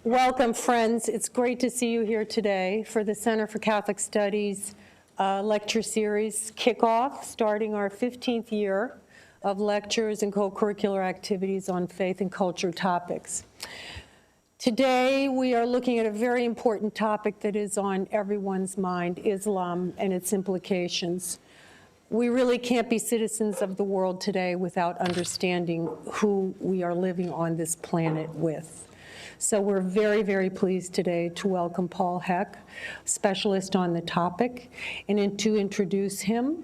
Welcome, friends. It's great to see you here today for the Center for Catholic Studies lecture series kickoff, starting our 15th year of lectures and co-curricular activities on faith and culture topics. Today, we are looking at a very important topic that is on everyone's mind, Islam and its implications. We really can't be citizens of the world today without understanding who we are living on this planet with. So we're very, very pleased today to welcome Paul Heck, specialist on the topic. And to introduce him,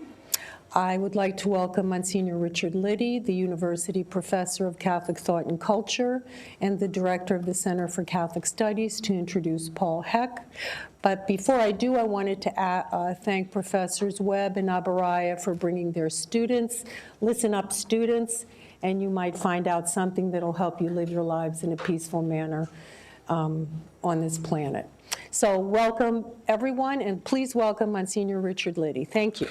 I would like to welcome Monsignor Richard Liddy, the University Professor of Catholic Thought and Culture and the Director of the Center for Catholic Studies, to introduce Paul Heck. But before I do, I wanted to thank Professors Webb and Abaraya for bringing their students. Listen up, students, and you might find out something that'll help you live your lives in a peaceful manner on this planet. So welcome, everyone, and please welcome Monsignor Richard Liddy. Thank you.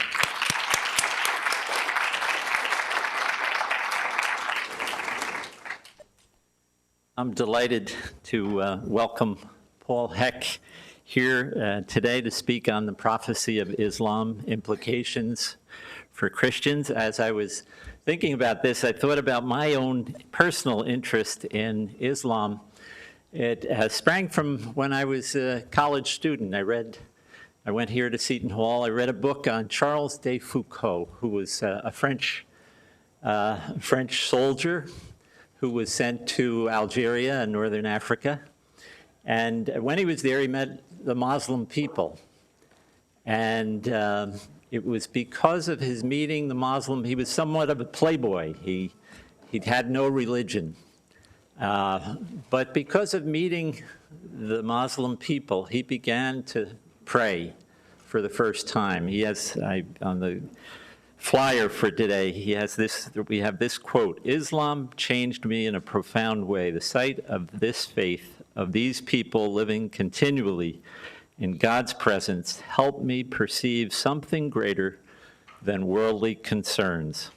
I'm delighted to welcome Paul Heck here today to speak on the prophecy of Islam, implications for Christians. As I was thinking about this, I thought about my own personal interest in Islam. It sprang from when I was a college student. I went here to Seton Hall. I read a book on Charles de Foucault, who was a French soldier who was sent to Algeria in northern Africa. And when he was there, he met the Muslim people. And it was because of his meeting the Muslim, he was somewhat of a playboy. He'd had no religion. But because of meeting the Muslim people, he began to pray for the first time. He has, on the flyer for today, we have this quote: "Islam changed me in a profound way. The sight of this faith, of these people living continually in God's presence, helped me perceive something greater than worldly concerns."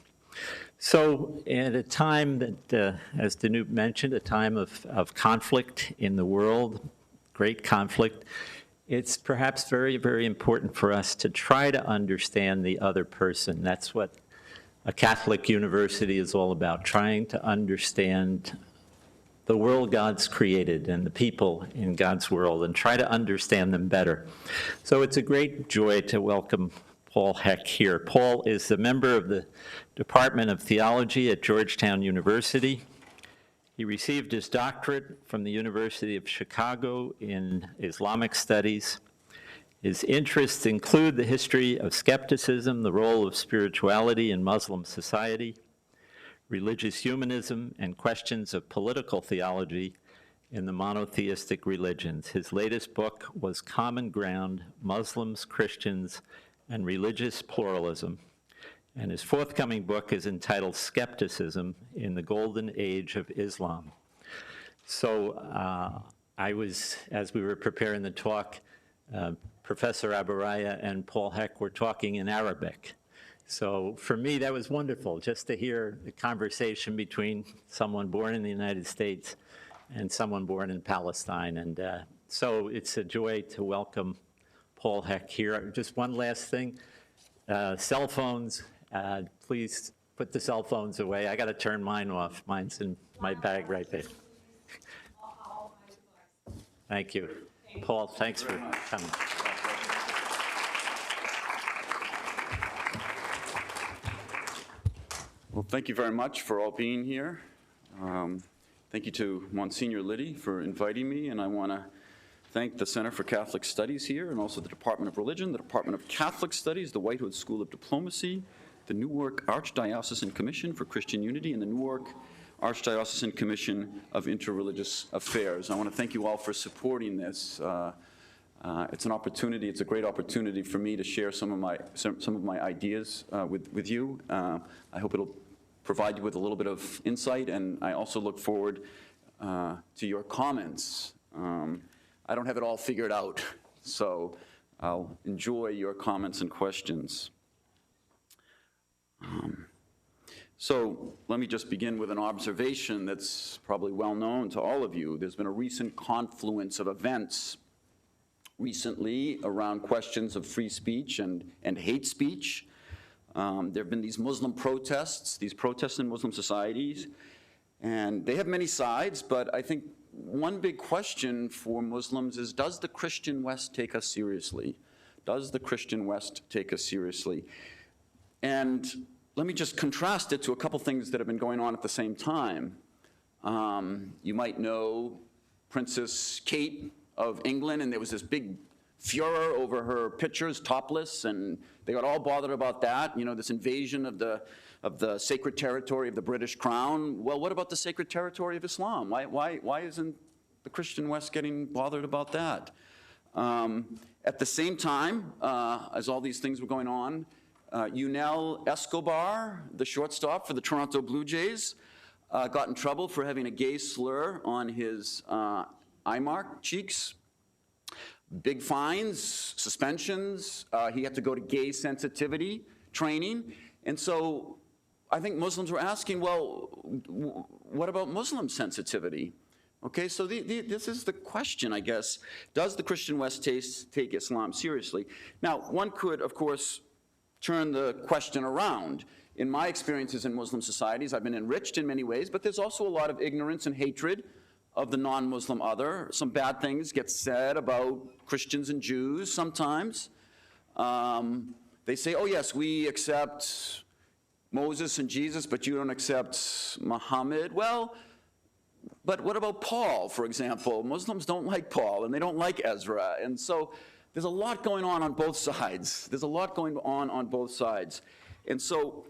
So at a time that, as Danute mentioned, a time of conflict in the world, great conflict, it's perhaps very, very important for us to try to understand the other person. That's what a Catholic university is all about, trying to understand the world God's created and the people in God's world and try to understand them better. So it's a great joy to welcome Paul Heck here. Paul is a member of the Department of Theology at Georgetown University. He received his doctorate from the University of Chicago in Islamic Studies. His interests include the history of skepticism, the role of spirituality in Muslim society, religious humanism, and questions of political theology in the monotheistic religions. His latest book was Common Ground: Muslims, Christians, and Religious Pluralism. And his forthcoming book is entitled Skepticism in the Golden Age of Islam. So as we were preparing the talk, Professor Abaraya and Paul Heck were talking in Arabic. So for me, that was wonderful, just to hear the conversation between someone born in the United States and someone born in Palestine. And so it's a joy to welcome Paul Heck here. Just one last thing, cell phones. Please put the cell phones away. I got to turn mine off. Mine's in my bag right there. Thank you. Paul, thanks for coming. Well, thank you very much for all being here. Thank you to Monsignor Liddy for inviting me, and I want to thank the Center for Catholic Studies here, and also the Department of Religion, the Department of Catholic Studies, the Whitehood School of Diplomacy, the Newark Archdiocesan Commission for Christian Unity, and the Newark Archdiocesan Commission of Interreligious Affairs. I want to thank you all for supporting this. It's an opportunity. It's a great opportunity for me to share some of my ideas with you. I hope it'll provide you with a little bit of insight, and I also look forward to your comments. I don't have it all figured out, so I'll enjoy your comments and questions. So let me just begin with an observation that's probably well known to all of you. There's been a recent confluence of events recently around questions of free speech and hate speech. There have been these Muslim protests, these protests in Muslim societies, and they have many sides, but I think one big question for Muslims is, does the Christian West take us seriously? Does the Christian West take us seriously? And let me just contrast it to a couple things that have been going on at the same time. You might know Princess Kate of England, and there was this big furor over her pictures, topless, and they got all bothered about that, you know, this invasion of the sacred territory of the British Crown. Well, what about the sacred territory of Islam? Why isn't the Christian West getting bothered about that? At the same time, as all these things were going on, Yunel Escobar, the shortstop for the Toronto Blue Jays, got in trouble for having a gay slur on his eye mark cheeks. Big fines, suspensions. He had to go to gay sensitivity training. And so I think Muslims were asking, well, what about Muslim sensitivity? Okay, so this is the question, I guess. Does the Christian West take Islam seriously? Now, one could, of course, turn the question around. In my experiences in Muslim societies, I've been enriched in many ways, but there's also a lot of ignorance and hatred of the non-Muslim other. Some bad things get said about Christians and Jews sometimes. They say, oh yes, we accept Moses and Jesus, but you don't accept Muhammad. Well, but what about Paul, for example? Muslims don't like Paul, and they don't like Ezra. And so there's a lot going on both sides. There's a lot going on both sides. And so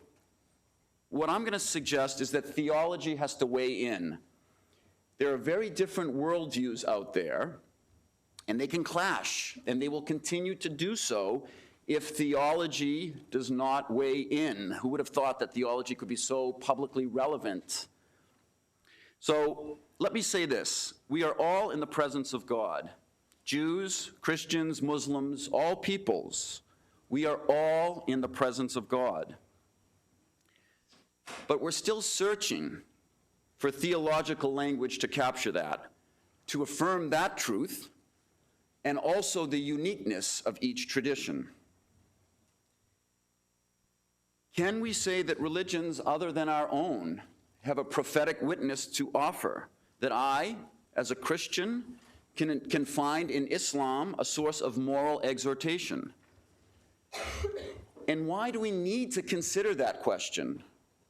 what I'm going to suggest is that theology has to weigh in. There are very different worldviews out there, and they can clash, and they will continue to do so if theology does not weigh in. Who would have thought that theology could be so publicly relevant? So let me say this. We are all in the presence of God. Jews, Christians, Muslims, all peoples. We are all in the presence of God. But we're still searching for theological language to capture that, to affirm that truth, and also the uniqueness of each tradition. Can we say that religions other than our own have a prophetic witness to offer, that I, as a Christian, can find in Islam a source of moral exhortation? And why do we need to consider that question?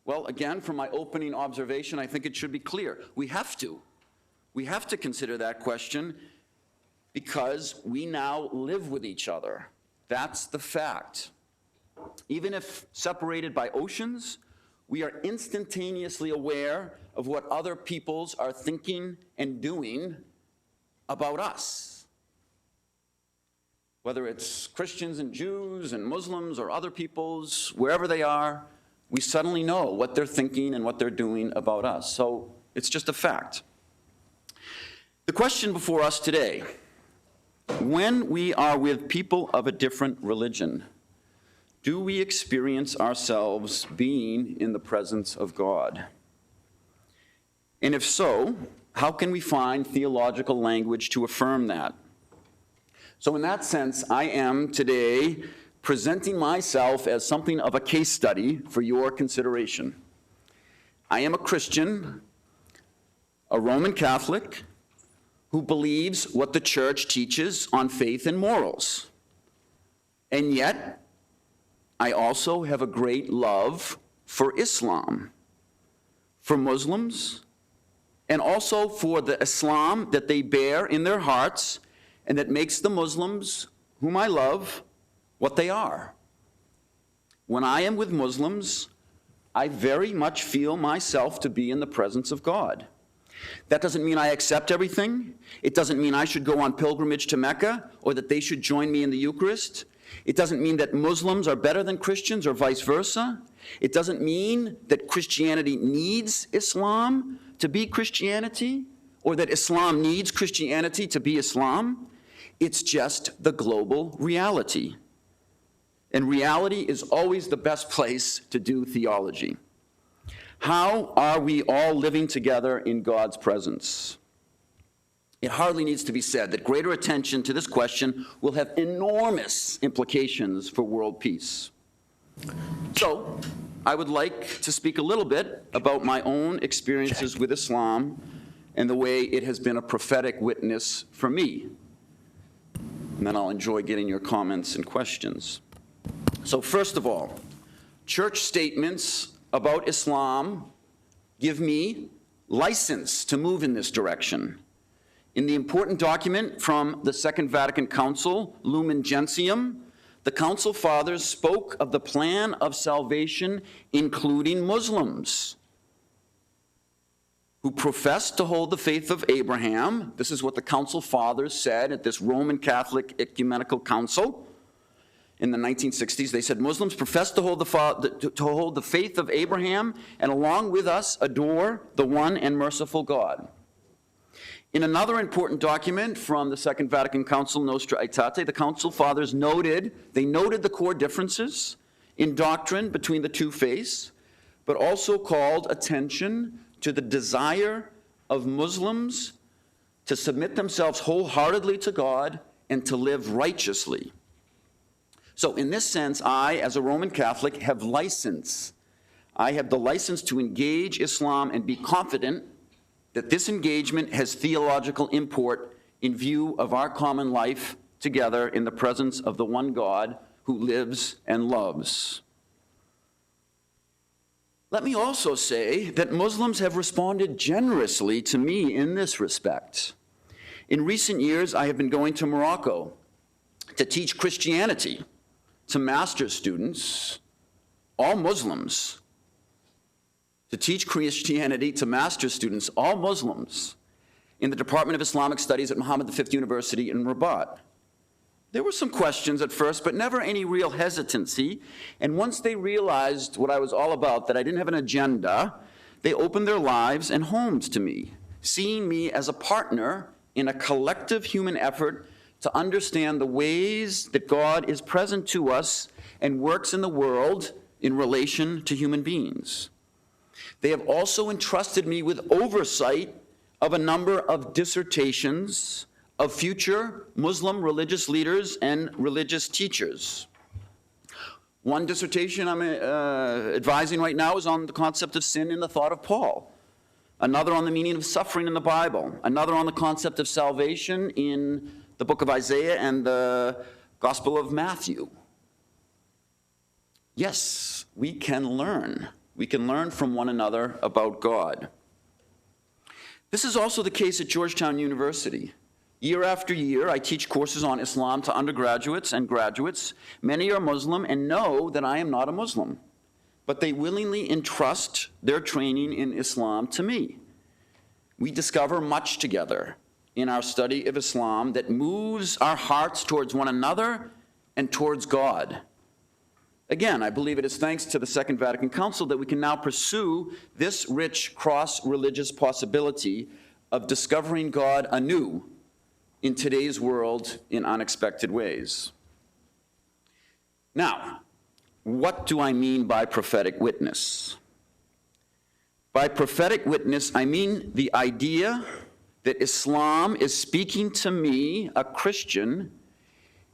Well, again, from my opening observation, I think it should be clear. We have to. We have to consider that question because we now live with each other. That's the fact. Even if separated by oceans, we are instantaneously aware of what other peoples are thinking and doing about us. Whether it's Christians and Jews and Muslims or other peoples, wherever they are, we suddenly know what they're thinking and what they're doing about us. So it's just a fact. The question before us today, when we are with people of a different religion, do we experience ourselves being in the presence of God? And if so, how can we find theological language to affirm that? So in that sense, I am today presenting myself as something of a case study for your consideration. I am a Christian, a Roman Catholic, who believes what the church teaches on faith and morals. And yet, I also have a great love for Islam, for Muslims, and also for the Islam that they bear in their hearts and that makes the Muslims, whom I love, what they are. When I am with Muslims, I very much feel myself to be in the presence of God. That doesn't mean I accept everything. It doesn't mean I should go on pilgrimage to Mecca or that they should join me in the Eucharist. It doesn't mean that Muslims are better than Christians or vice versa. It doesn't mean that Christianity needs Islam to be Christianity or that Islam needs Christianity to be Islam. It's just the global reality. And reality is always the best place to do theology. How are we all living together in God's presence? It hardly needs to be said that greater attention to this question will have enormous implications for world peace. So, I would like to speak a little bit about my own experiences with Islam and the way it has been a prophetic witness for me. And then I'll enjoy getting your comments and questions. So first of all, church statements about Islam give me license to move in this direction. In the important document from the Second Vatican Council, Lumen Gentium, the Council Fathers spoke of the plan of salvation, including Muslims who profess to hold the faith of Abraham. This is what the Council Fathers said at this Roman Catholic Ecumenical Council in the 1960s. They said Muslims profess to hold the faith of Abraham, and along with us adore the one and merciful God. In another important document from the Second Vatican Council, Nostra Aetate, the Council Fathers noted the core differences in doctrine between the two faiths, but also called attention to the desire of Muslims to submit themselves wholeheartedly to God and to live righteously. So in this sense, I, as a Roman Catholic, have license. I have the license to engage Islam and be confident that this engagement has theological import in view of our common life together in the presence of the one God who lives and loves. Let me also say that Muslims have responded generously to me in this respect. In recent years, I have been going to Morocco to teach Christianity to master's students, all Muslims, to teach Christianity to master's students, all Muslims, in the Department of Islamic Studies at Muhammad V University in Rabat. There were some questions at first, but never any real hesitancy. And once they realized what I was all about, that I didn't have an agenda, they opened their lives and homes to me, seeing me as a partner in a collective human effort to understand the ways that God is present to us and works in the world in relation to human beings. They have also entrusted me with oversight of a number of dissertations of future Muslim religious leaders and religious teachers. One dissertation I'm advising right now is on the concept of sin in the thought of Paul. Another on the meaning of suffering in the Bible. Another on the concept of salvation in the book of Isaiah and the Gospel of Matthew. Yes, we can learn. We can learn from one another about God. This is also the case at Georgetown University. Year after year, I teach courses on Islam to undergraduates and graduates. Many are Muslim and know that I am not a Muslim, but they willingly entrust their training in Islam to me. We discover much together in our study of Islam that moves our hearts towards one another and towards God. Again, I believe it is thanks to the Second Vatican Council that we can now pursue this rich cross-religious possibility of discovering God anew in today's world in unexpected ways. Now, what do I mean by prophetic witness? By prophetic witness, I mean the idea that Islam is speaking to me, a Christian,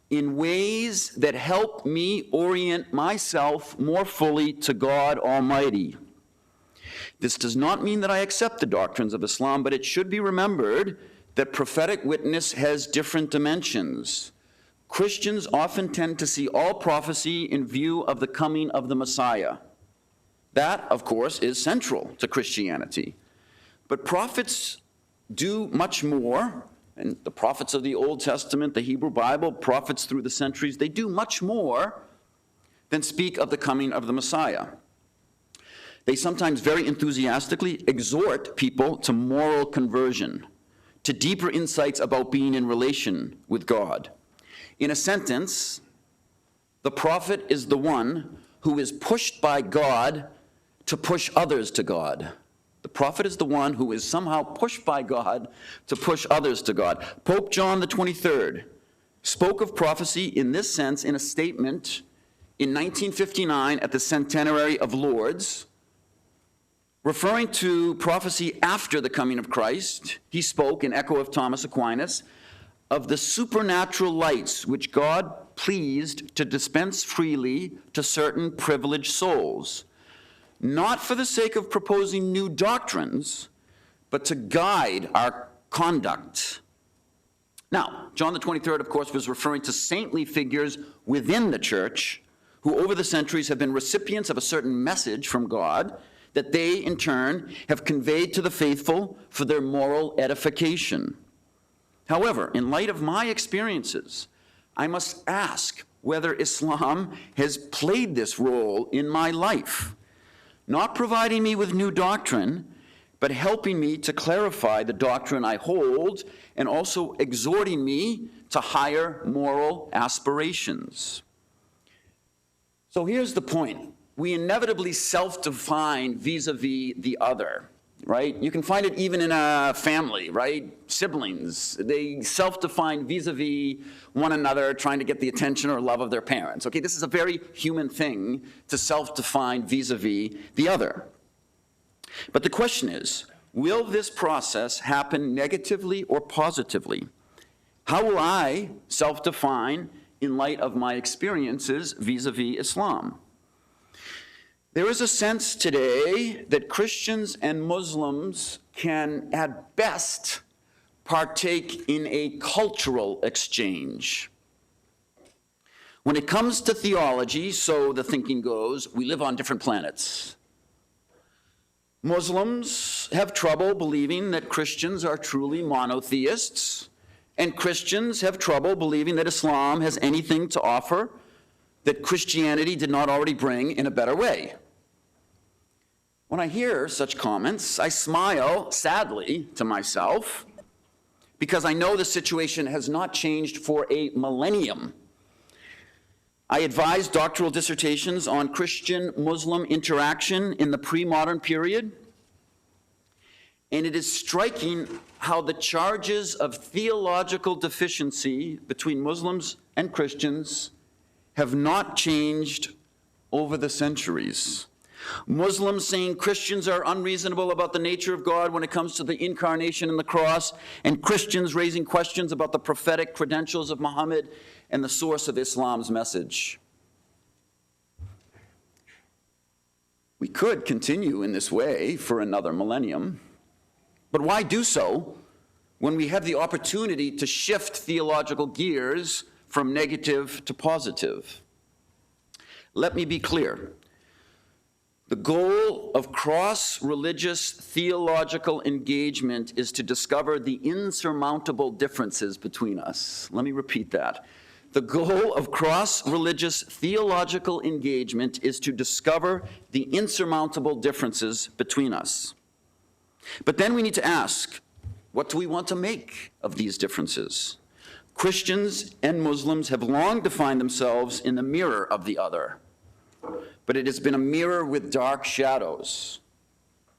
in ways that help me orient myself more fully to God Almighty. This does not mean that I accept the doctrines of Islam, but it should be remembered that prophetic witness has different dimensions. Christians often tend to see all prophecy in view of the coming of the Messiah. That, of course, is central to Christianity. But prophets do much more. And the prophets of the Old Testament, the Hebrew Bible, prophets through the centuries, they do much more than speak of the coming of the Messiah. They sometimes very enthusiastically exhort people to moral conversion, to deeper insights about being in relation with God. In a sentence, the prophet is the one who is pushed by God to push others to God. The prophet is the one who is somehow pushed by God to push others to God. Pope John the 23rd spoke of prophecy in this sense in a statement in 1959 at the centenary of Lourdes, Referring to prophecy after the coming of Christ, he spoke, in echo of Thomas Aquinas, of the supernatural lights which God pleased to dispense freely to certain privileged souls, not for the sake of proposing new doctrines, but to guide our conduct. Now, John the 23rd, of course, was referring to saintly figures within the church who over the centuries have been recipients of a certain message from God that they, in turn, have conveyed to the faithful for their moral edification. However, in light of my experiences, I must ask whether Islam has played this role in my life, not providing me with new doctrine, but helping me to clarify the doctrine I hold and also exhorting me to higher moral aspirations. So here's the point. We inevitably self-define vis-a-vis the other, right? You can find it even in a family, right? Siblings, they self-define vis-a-vis one another, trying to get the attention or love of their parents. Okay, this is a very human thing to self-define vis-a-vis the other. But the question is, will this process happen negatively or positively? How will I self-define in light of my experiences vis-a-vis Islam? There is a sense today that Christians and Muslims can, at best, partake in a cultural exchange. When it comes to theology, so the thinking goes, we live on different planets. Muslims have trouble believing that Christians are truly monotheists, and Christians have trouble believing that Islam has anything to offer that Christianity did not already bring in a better way. When I hear such comments, I smile sadly to myself because I know the situation has not changed for a millennium. I advised doctoral dissertations on Christian-Muslim interaction in the pre-modern period, and it is striking how the charges of theological deficiency between Muslims and Christians have not changed over the centuries. Muslims saying Christians are unreasonable about the nature of God when it comes to the incarnation and the cross, and Christians raising questions about the prophetic credentials of Muhammad and the source of Islam's message. We could continue in this way for another millennium, but why do so when we have the opportunity to shift theological gears from negative to positive? Let me be clear. The goal of cross-religious theological engagement is to discover the insurmountable differences between us. Let me repeat that. The goal of cross-religious theological engagement is to discover the insurmountable differences between us. But then we need to ask, what do we want to make of these differences? Christians and Muslims have long defined themselves in the mirror of the other, but it has been a mirror with dark shadows.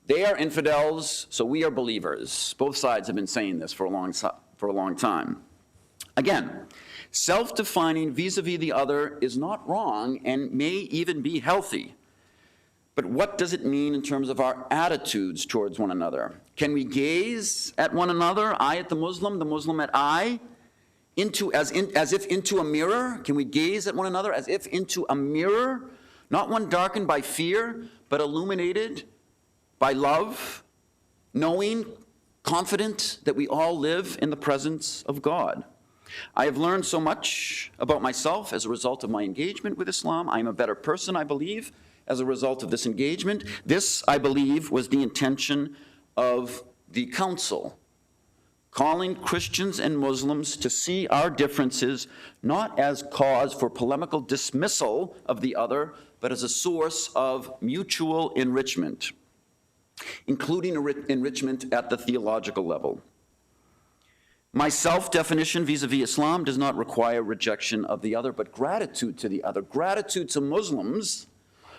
They are infidels, so we are believers. Both sides have been saying this for a long time. Again, self-defining vis-a-vis the other is not wrong and may even be healthy. But what does it mean in terms of our attitudes towards one another? Can we gaze at one another, I at the Muslim at I, as if into a mirror? Can we gaze at one another as if into a mirror? Not one darkened by fear, but illuminated by love, knowing, confident that we all live in the presence of God. I have learned so much about myself as a result of my engagement with Islam. I am a better person, I believe, as a result of this engagement. This, I believe, was the intention of the Council, calling Christians and Muslims to see our differences not as cause for polemical dismissal of the other, but as a source of mutual enrichment, including enrichment at the theological level. My self-definition vis-a-vis Islam does not require rejection of the other, but gratitude to the other, gratitude to Muslims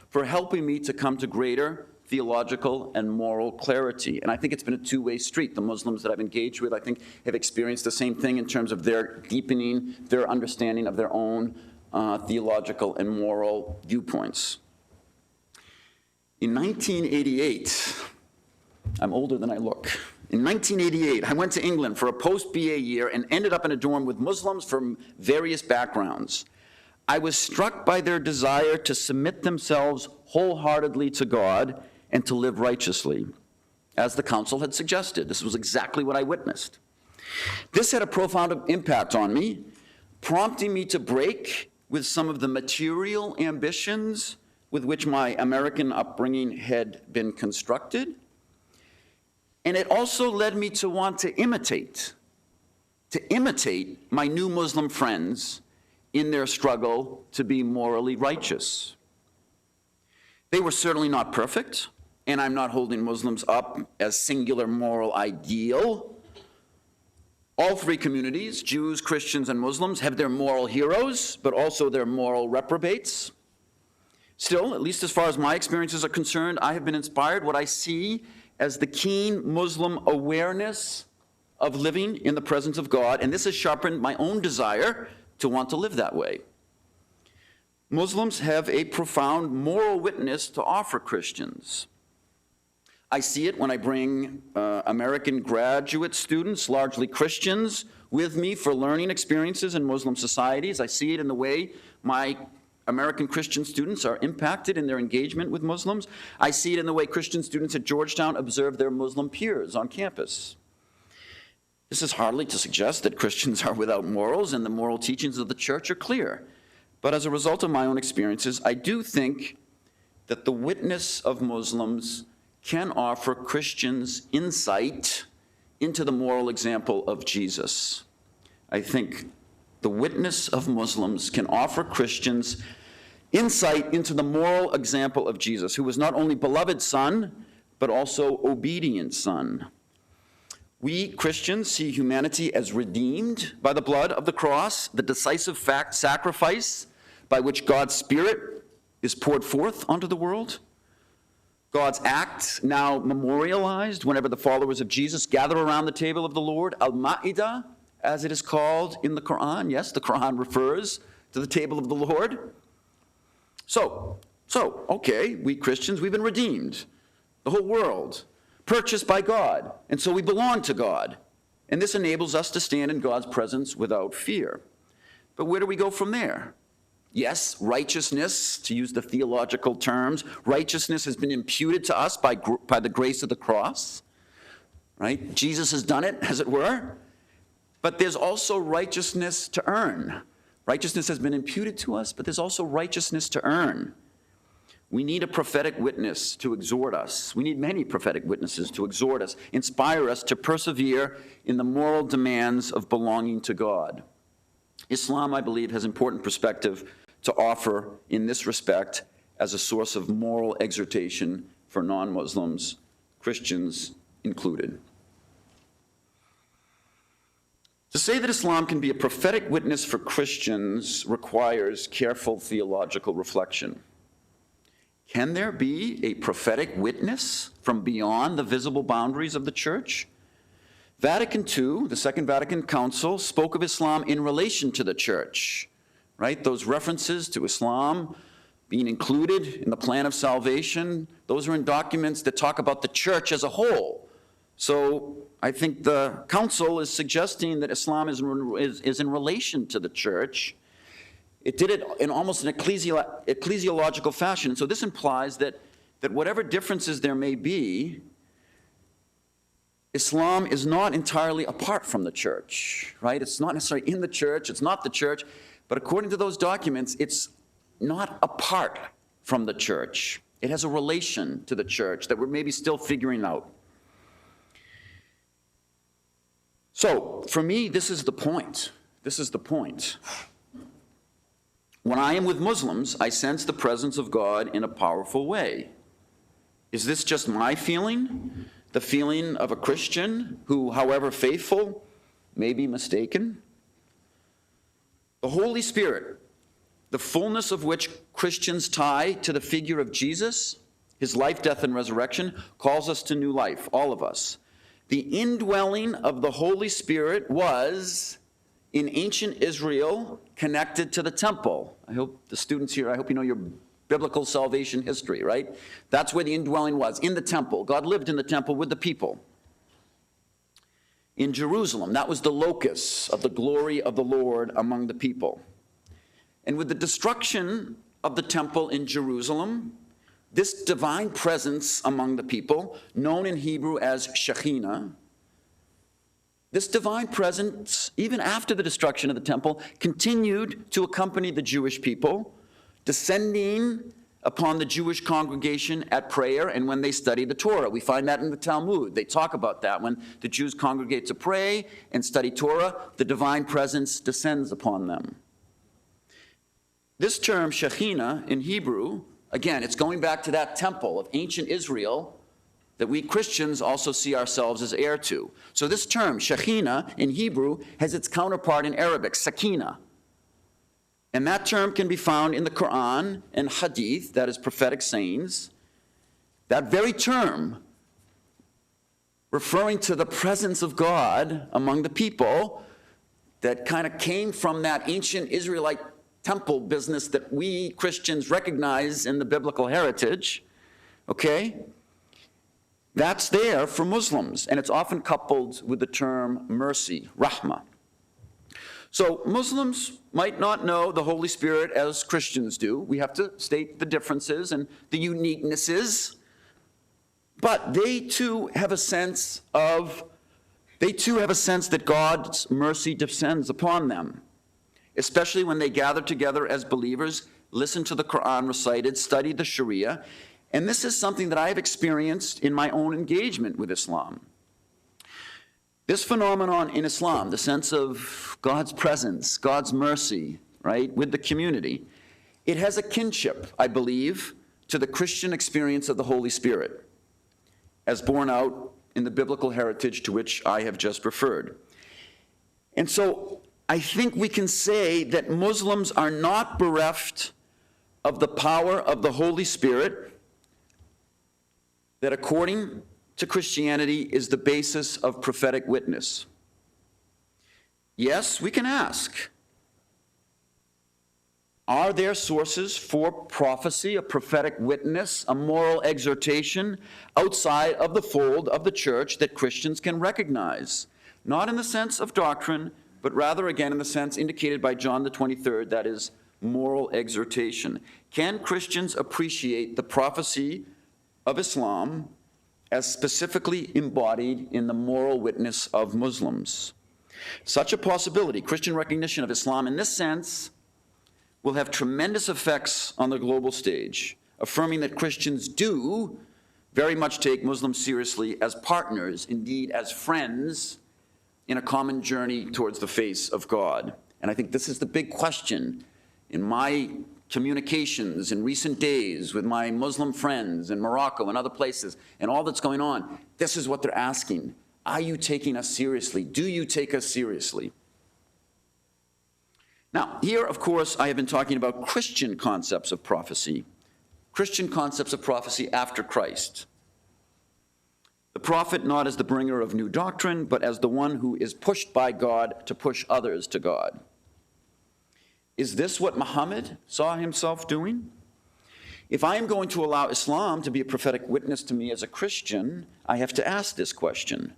for helping me to come to greater theological and moral clarity. And I think it's been a two-way street. The Muslims that I've engaged with, I think, have experienced the same thing in terms of their deepening their understanding of their own theological and moral viewpoints. In 1988, I'm older than I look. In 1988, I went to England for a post-BA year and ended up in a dorm with Muslims from various backgrounds. I was struck by their desire to submit themselves wholeheartedly to God and to live righteously, as the council had suggested. This was exactly what I witnessed. This had a profound impact on me, prompting me to break with some of the material ambitions with which my American upbringing had been constructed. And it also led me to want to imitate my new Muslim friends in their struggle to be morally righteous. They were certainly not perfect, and I'm not holding Muslims up as singular moral ideal. All three communities, Jews, Christians, and Muslims, have their moral heroes, but also their moral reprobates. Still, at least as far as my experiences are concerned, I have been inspired what I see as the keen Muslim awareness of living in the presence of God, and this has sharpened my own desire to want to live that way. Muslims have a profound moral witness to offer Christians. I see it when I bring American graduate students, largely Christians, with me for learning experiences in Muslim societies. I see it in the way my American Christian students are impacted in their engagement with Muslims. I see it in the way Christian students at Georgetown observe their Muslim peers on campus. This is hardly to suggest that Christians are without morals and the moral teachings of the church are clear. But as a result of my own experiences, I do think that the witness of Muslims can offer Christians insight into the moral example of Jesus. I think the witness of Muslims can offer Christians insight into the moral example of Jesus, who was not only beloved son, but also obedient son. We Christians see humanity as redeemed by the blood of the cross, the decisive sacrifice by which God's Spirit is poured forth onto the world. God's act now memorialized whenever the followers of Jesus gather around the table of the Lord, Al-Ma'idah, as it is called in the Quran. Yes, the Quran refers to the table of the Lord. So, okay, we Christians, we've been redeemed. The whole world, purchased by God, and so we belong to God. And this enables us to stand in God's presence without fear. But where do we go from there? Yes, righteousness, to use the theological terms, righteousness has been imputed to us by the grace of the cross, right? Jesus has done it, as it were. But there's also righteousness to earn. Righteousness has been imputed to us, but there's also righteousness to earn. We need a prophetic witness to exhort us. We need many prophetic witnesses to exhort us, inspire us to persevere in the moral demands of belonging to God. Islam, I believe, has important perspective to offer in this respect as a source of moral exhortation for non-Muslims, Christians included. To say that Islam can be a prophetic witness for Christians requires careful theological reflection. Can there be a prophetic witness from beyond the visible boundaries of the church? Vatican II, the Second Vatican Council, spoke of Islam in relation to the church, right? Those references to Islam being included in the plan of salvation, those are in documents that talk about the church as a whole. So I think the council is suggesting that Islam is in relation to the church. It did it in almost an ecclesiological fashion. So this implies that whatever differences there may be, Islam is not entirely apart from the church, right? It's not necessarily in the church, it's not the church, but according to those documents, it's not apart from the church. It has a relation to the church that we're maybe still figuring out. So, for me, this is the point. This is the point. When I am with Muslims, I sense the presence of God in a powerful way. Is this just my feeling? The feeling of a Christian who, however faithful, may be mistaken? The Holy Spirit, the fullness of which Christians tie to the figure of Jesus, his life, death, and resurrection, calls us to new life, all of us. The indwelling of the Holy Spirit was, in ancient Israel, connected to the temple. I hope the students here, I hope you know your biblical salvation history, right? That's where the indwelling was, in the temple. God lived in the temple with the people. In Jerusalem, that was the locus of the glory of the Lord among the people. And with the destruction of the temple in Jerusalem, this divine presence among the people, known in Hebrew as Shekhinah, this divine presence, even after the destruction of the temple, continued to accompany the Jewish people, descending upon the Jewish congregation at prayer and when they study the Torah. We find that in the Talmud. They talk about that. When the Jews congregate to pray and study Torah, the divine presence descends upon them. This term, Shekhinah, in Hebrew, again, it's going back to that temple of ancient Israel that we Christians also see ourselves as heir to. So this term, Shekhinah, in Hebrew, has its counterpart in Arabic, Sakinah. And that term can be found in the Quran and Hadith, that is prophetic sayings. That very term, referring to the presence of God among the people, that kind of came from that ancient Israelite temple business that we Christians recognize in the biblical heritage, okay? That's there for Muslims, and it's often coupled with the term mercy, rahmah. So Muslims might not know the Holy Spirit as Christians do. We have to state the differences and the uniquenesses, but they too have a sense that God's mercy descends upon them, especially when they gather together as believers, listen to the Quran recited, study the Sharia. And this is something that I have experienced in my own engagement with Islam. This phenomenon in Islam, the sense of God's presence, God's mercy, right, with the community, it has a kinship, I believe, to the Christian experience of the Holy Spirit, as borne out in the biblical heritage to which I have just referred. And so I think we can say that Muslims are not bereft of the power of the Holy Spirit that, according to Christianity, is the basis of prophetic witness. Yes, we can ask, are there sources for prophecy, a prophetic witness, a moral exhortation outside of the fold of the church that Christians can recognize? Not in the sense of doctrine, but rather, again, in the sense indicated by John the 23rd, that is, moral exhortation. Can Christians appreciate the prophecy of Islam as specifically embodied in the moral witness of Muslims? Such a possibility, Christian recognition of Islam in this sense, will have tremendous effects on the global stage, affirming that Christians do very much take Muslims seriously as partners, indeed as friends, in a common journey towards the face of God. And I think this is the big question in my communications in recent days with my Muslim friends in Morocco and other places, and all that's going on. This is what they're asking. Are you taking us seriously? Do you take us seriously? Now, here, of course, I have been talking about Christian concepts of prophecy, Christian concepts of prophecy after Christ. The prophet not as the bringer of new doctrine, but as the one who is pushed by God to push others to God. Is this what Muhammad saw himself doing? If I am going to allow Islam to be a prophetic witness to me as a Christian, I have to ask this question.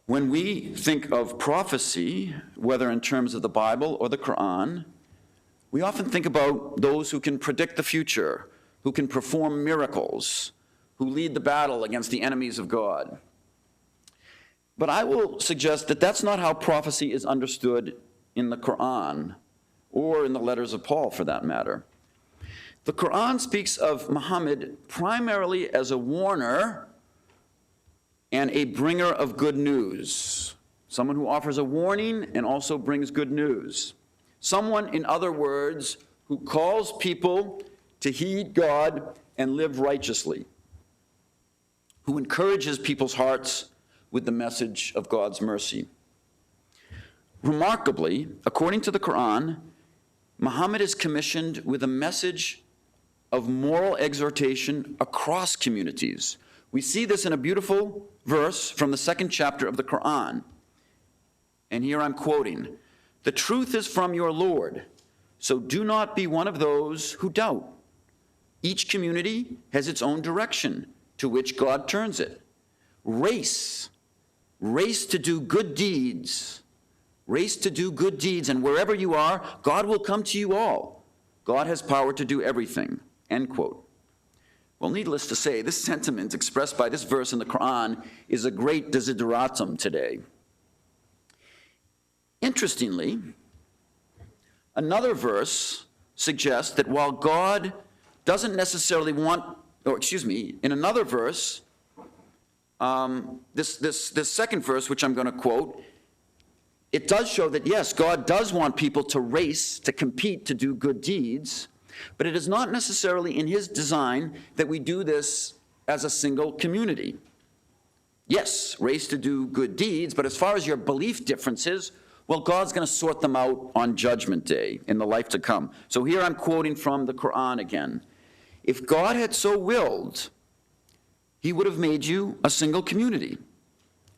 When we think of prophecy, whether in terms of the Bible or the Quran, we often think about those who can predict the future, who can perform miracles, who lead the battle against the enemies of God. But I will suggest that that's not how prophecy is understood in the Quran, or in the letters of Paul for that matter. The Quran speaks of Muhammad primarily as a warner and a bringer of good news. Someone who offers a warning and also brings good news. Someone, in other words, who calls people to heed God and live righteously. Who encourages people's hearts with the message of God's mercy. Remarkably, according to the Quran, Muhammad is commissioned with a message of moral exhortation across communities. We see this in a beautiful verse from the 2nd chapter of the Quran. And here I'm quoting, "The truth is from your Lord, So do not be one of those who doubt. Each community has its own direction to which God turns it. Race to do good deeds. Race to do good deeds, and wherever you are, God will come to you all. God has power to do everything." End quote. Well, needless to say, this sentiment expressed by this verse in the Quran is a great desideratum today. Interestingly, another verse suggests that while God doesn't necessarily want, in another verse, this second verse, which I'm going to quote, it does show that, yes, God does want people to race, to compete, to do good deeds, but it is not necessarily in his design that we do this as a single community. Yes, race to do good deeds, but as far as your belief differences, well, God's going to sort them out on Judgment Day in the life to come. So here I'm quoting from the Quran again. If God had so willed, he would have made you a single community,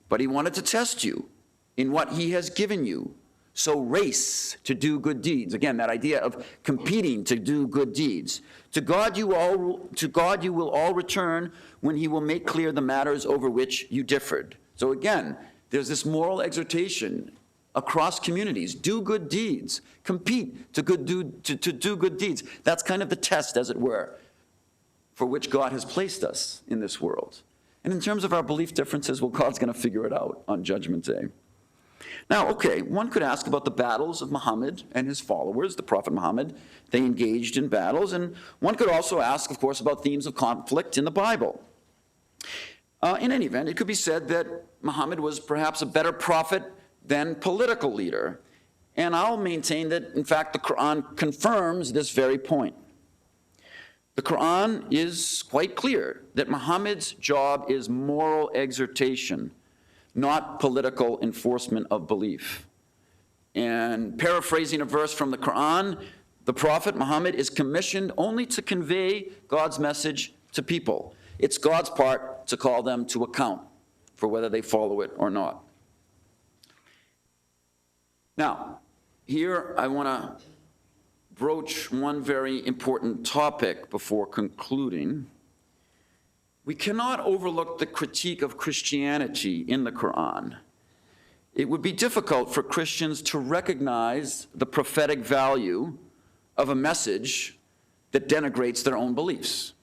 but he wanted to test you in what he has given you. So race to do good deeds. Again, that idea of competing to do good deeds. To God you will all return when he will make clear the matters over which you differed. So again, there's this moral exhortation across communities. Do good deeds. Compete to do good deeds. That's kind of the test, as it were, for which God has placed us in this world. And in terms of our belief differences, well, God's going to figure it out on Judgment Day. Now, okay, one could ask about the battles of Muhammad and his followers, the Prophet Muhammad. They engaged in battles. And one could also ask, of course, about themes of conflict in the Bible. In any event, it could be said that Muhammad was perhaps a better prophet than political leader. And I'll maintain that, in fact, the Quran confirms this very point. The Quran is quite clear that Muhammad's job is moral exhortation, not political enforcement of belief. And paraphrasing a verse from the Quran, the Prophet Muhammad is commissioned only to convey God's message to people. It's God's part to call them to account for whether they follow it or not. Now, here I want to broach one very important topic before concluding. We cannot overlook the critique of Christianity in the Quran. It would be difficult for Christians to recognize the prophetic value of a message that denigrates their own beliefs.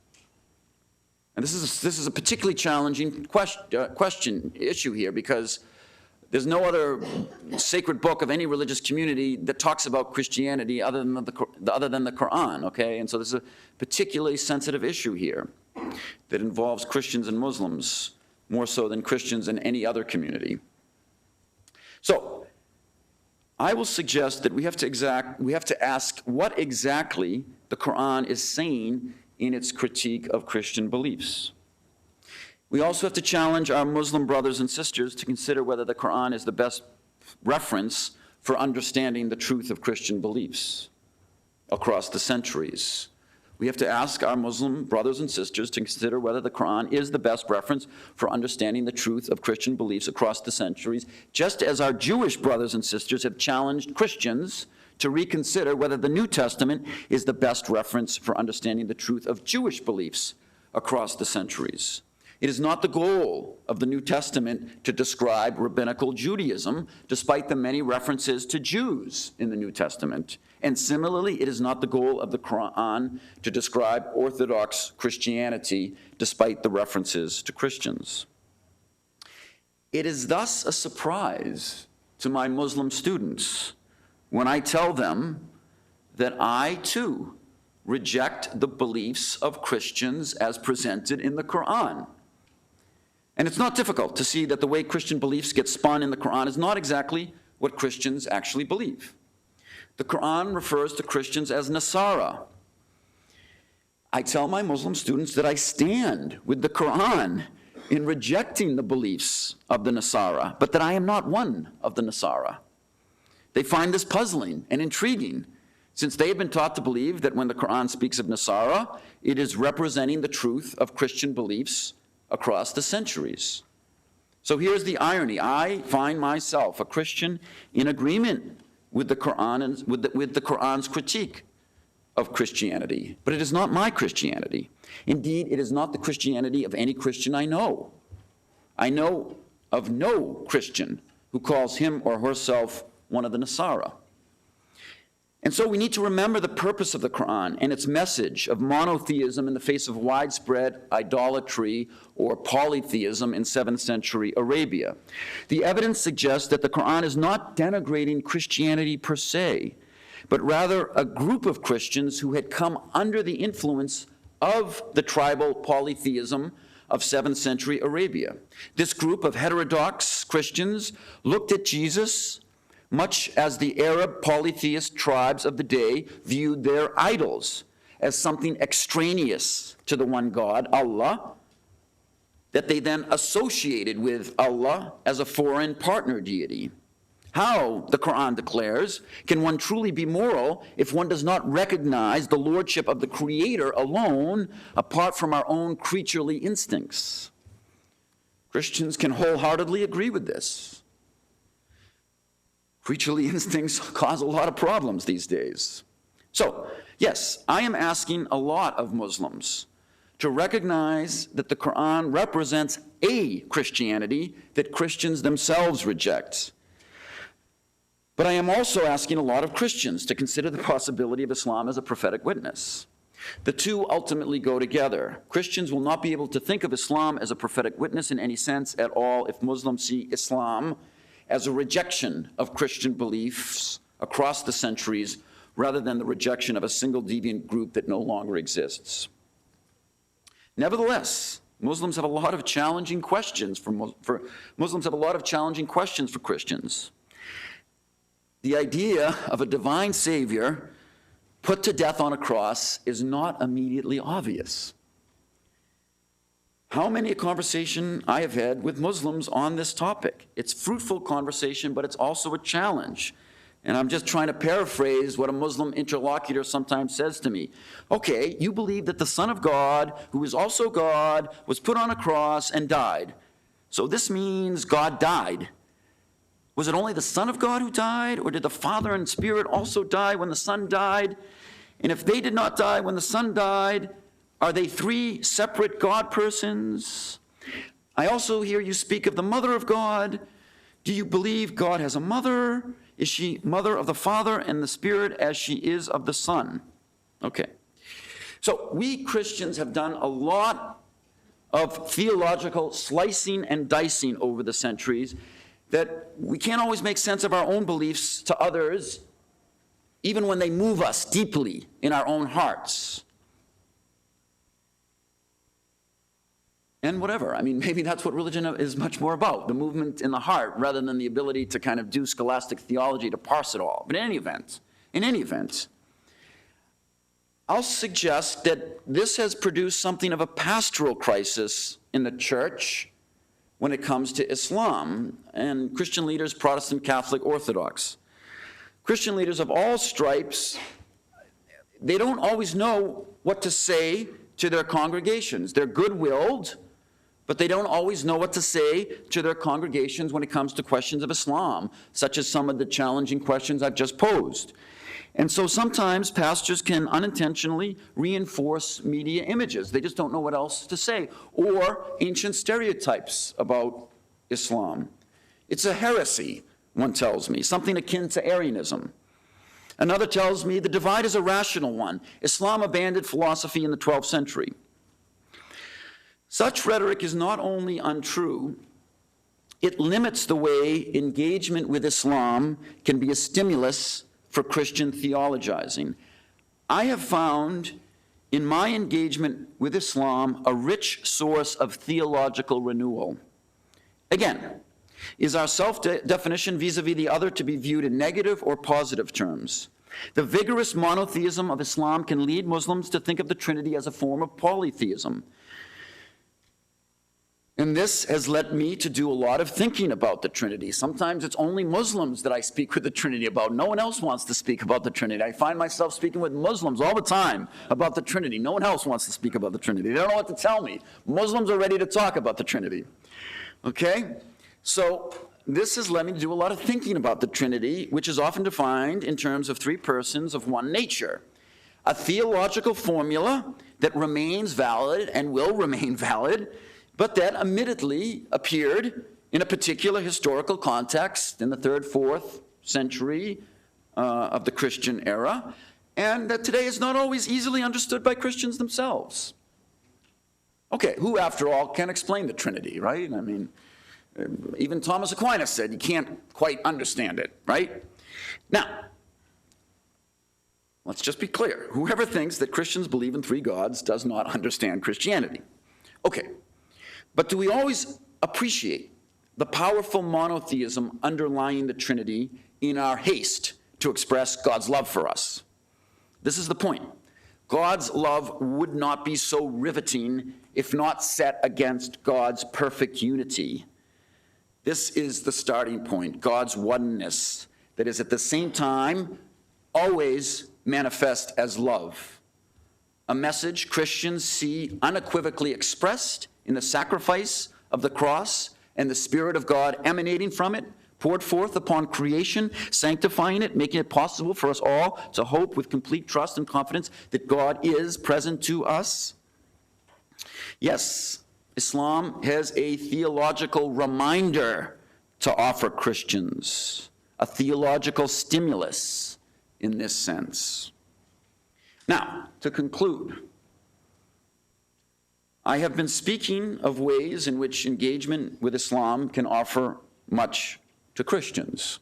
And this is a particularly challenging issue here, because there's no other sacred book of any religious community that talks about Christianity other than the Quran, okay? And so this is a particularly sensitive issue here that involves Christians and Muslims more so than Christians in any other community. So I will suggest that we have to ask what exactly the Quran is saying in its critique of Christian beliefs. We also have to challenge our Muslim brothers and sisters to consider whether the Quran is the best reference for understanding the truth of Christian beliefs across the centuries. We have to ask our Muslim brothers and sisters to consider whether the Quran is the best reference for understanding the truth of Christian beliefs across the centuries, just as our Jewish brothers and sisters have challenged Christians to reconsider whether the New Testament is the best reference for understanding the truth of Jewish beliefs across the centuries. It is not the goal of the New Testament to describe rabbinical Judaism, despite the many references to Jews in the New Testament. And similarly, it is not the goal of the Quran to describe Orthodox Christianity, despite the references to Christians. It is thus a surprise to my Muslim students when I tell them that I, too, reject the beliefs of Christians as presented in the Quran. And it's not difficult to see that the way Christian beliefs get spun in the Quran is not exactly what Christians actually believe. The Quran refers to Christians as Nasara. I tell my Muslim students that I stand with the Quran in rejecting the beliefs of the Nasara, but that I am not one of the Nasara. They find this puzzling and intriguing, since they have been taught to believe that when the Quran speaks of Nasara, it is representing the truth of Christian beliefs across the centuries. So here's the irony. I find myself a Christian in agreement with the Quran's critique of Christianity, but it is not my Christianity. Indeed, it is not the Christianity of any Christian I know. I know of no Christian who calls him or herself one of the Nasara. And so we need to remember the purpose of the Quran and its message of monotheism in the face of widespread idolatry or polytheism in 7th century Arabia. The evidence suggests that the Quran is not denigrating Christianity per se, but rather a group of Christians who had come under the influence of the tribal polytheism of 7th century Arabia. This group of heterodox Christians looked at Jesus much as the Arab polytheist tribes of the day viewed their idols, as something extraneous to the one God, Allah, that they then associated with Allah as a foreign partner deity. How, the Quran declares, can one truly be moral if one does not recognize the lordship of the Creator alone, apart from our own creaturely instincts? Christians can wholeheartedly agree with this. Creaturely instincts cause a lot of problems these days. So, yes, I am asking a lot of Muslims to recognize that the Quran represents a Christianity that Christians themselves reject. But I am also asking a lot of Christians to consider the possibility of Islam as a prophetic witness. The two ultimately go together. Christians will not be able to think of Islam as a prophetic witness in any sense at all if Muslims see Islam as a rejection of Christian beliefs across the centuries rather than the rejection of a single deviant group that no longer exists. Nevertheless, Muslims have a lot of challenging questions Muslims have a lot of challenging questions for Christians. The idea of a divine Savior put to death on a cross is not immediately obvious. How many a conversation I have had with Muslims on this topic. It's fruitful conversation, but it's also a challenge. And I'm just trying to paraphrase what a Muslim interlocutor sometimes says to me. Okay, you believe that the Son of God, who is also God, was put on a cross and died. So this means God died. Was it only the Son of God who died, or did the Father and Spirit also die when the Son died? And if they did not die when the Son died, are they three separate God persons? I also hear you speak of the Mother of God. Do you believe God has a mother? Is she mother of the Father and the Spirit as she is of the Son? Okay. So we Christians have done a lot of theological slicing and dicing over the centuries that we can't always make sense of our own beliefs to others, even when they move us deeply in our own hearts. And whatever, I mean, maybe that's what religion is much more about, the movement in the heart, rather than the ability to kind of do scholastic theology to parse it all. But in any event, I'll suggest that this has produced something of a pastoral crisis in the church when it comes to Islam and Christian leaders, Protestant, Catholic, Orthodox. Christian leaders of all stripes, they don't always know what to say to their congregations. They're good-willed, but they don't always know what to say to their congregations when it comes to questions of Islam, such as some of the challenging questions I've just posed. And so sometimes pastors can unintentionally reinforce media images. They just don't know what else to say. Or ancient stereotypes about Islam. It's a heresy, one tells me, something akin to Arianism. Another tells me the divide is a rational one. Islam abandoned philosophy in the 12th century. Such rhetoric is not only untrue, it limits the way engagement with Islam can be a stimulus for Christian theologizing. I have found in my engagement with Islam a rich source of theological renewal. Again, is our self-definition vis-a-vis the other to be viewed in negative or positive terms? The vigorous monotheism of Islam can lead Muslims to think of the Trinity as a form of polytheism. And this has led me to do a lot of thinking about the Trinity. Sometimes it's only Muslims that I speak with the Trinity about. No one else wants to speak about the Trinity. I find myself speaking with Muslims all the time about the Trinity. No one else wants to speak about the Trinity. They don't know what to tell me. Muslims are ready to talk about the Trinity. Okay? So this has led me to do a lot of thinking about the Trinity, which is often defined in terms of three persons of one nature. A theological formula that remains valid and will remain valid, but that admittedly appeared in a particular historical context in the 3rd, 4th century of the Christian era, and that today is not always easily understood by Christians themselves. Okay, who, after all, can explain the Trinity, right? I mean, even Thomas Aquinas said you can't quite understand it, right? Now, let's just be clear. Whoever thinks that Christians believe in three gods does not understand Christianity. Okay, but do we always appreciate the powerful monotheism underlying the Trinity in our haste to express God's love for us? This is the point. God's love would not be so riveting if not set against God's perfect unity. This is the starting point, God's oneness, that is at the same time always manifest as love. A message Christians see unequivocally expressed in the sacrifice of the cross and the Spirit of God emanating from it, poured forth upon creation, sanctifying it, making it possible for us all to hope with complete trust and confidence that God is present to us. Yes, Islam has a theological reminder to offer Christians, a theological stimulus in this sense. Now, to conclude, I have been speaking of ways in which engagement with Islam can offer much to Christians.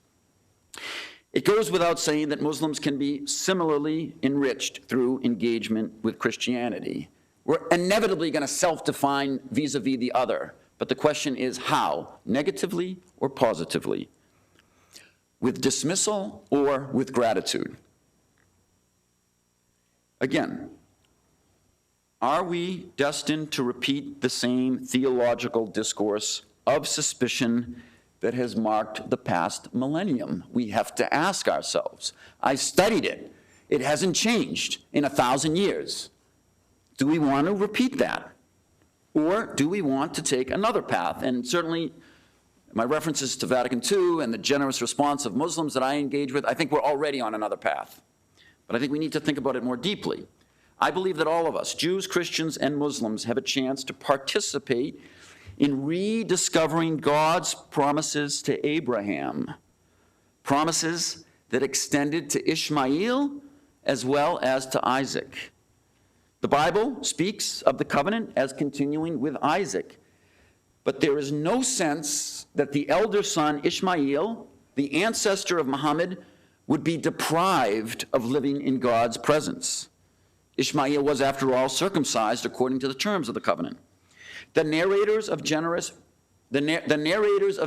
It goes without saying that Muslims can be similarly enriched through engagement with Christianity. We're inevitably going to self-define vis-a-vis the other, but the question is how, negatively or positively, with dismissal or with gratitude. Again, are we destined to repeat the same theological discourse of suspicion that has marked the past millennium? We have to ask ourselves. I've studied it. It hasn't changed in 1,000 years. Do we want to repeat that? Or do we want to take another path? And certainly, my references to Vatican II and the generous response of Muslims that I engage with, I think we're already on another path. But I think we need to think about it more deeply. I believe that all of us, Jews, Christians, and Muslims, have a chance to participate in rediscovering God's promises to Abraham, promises that extended to Ishmael as well as to Isaac. The Bible speaks of the covenant as continuing with Isaac, but there is no sense that the elder son Ishmael, the ancestor of Muhammad, would be deprived of living in God's presence. Ishmael was, after all, circumcised according to the terms of the covenant. The narrators of Genesis, the narrators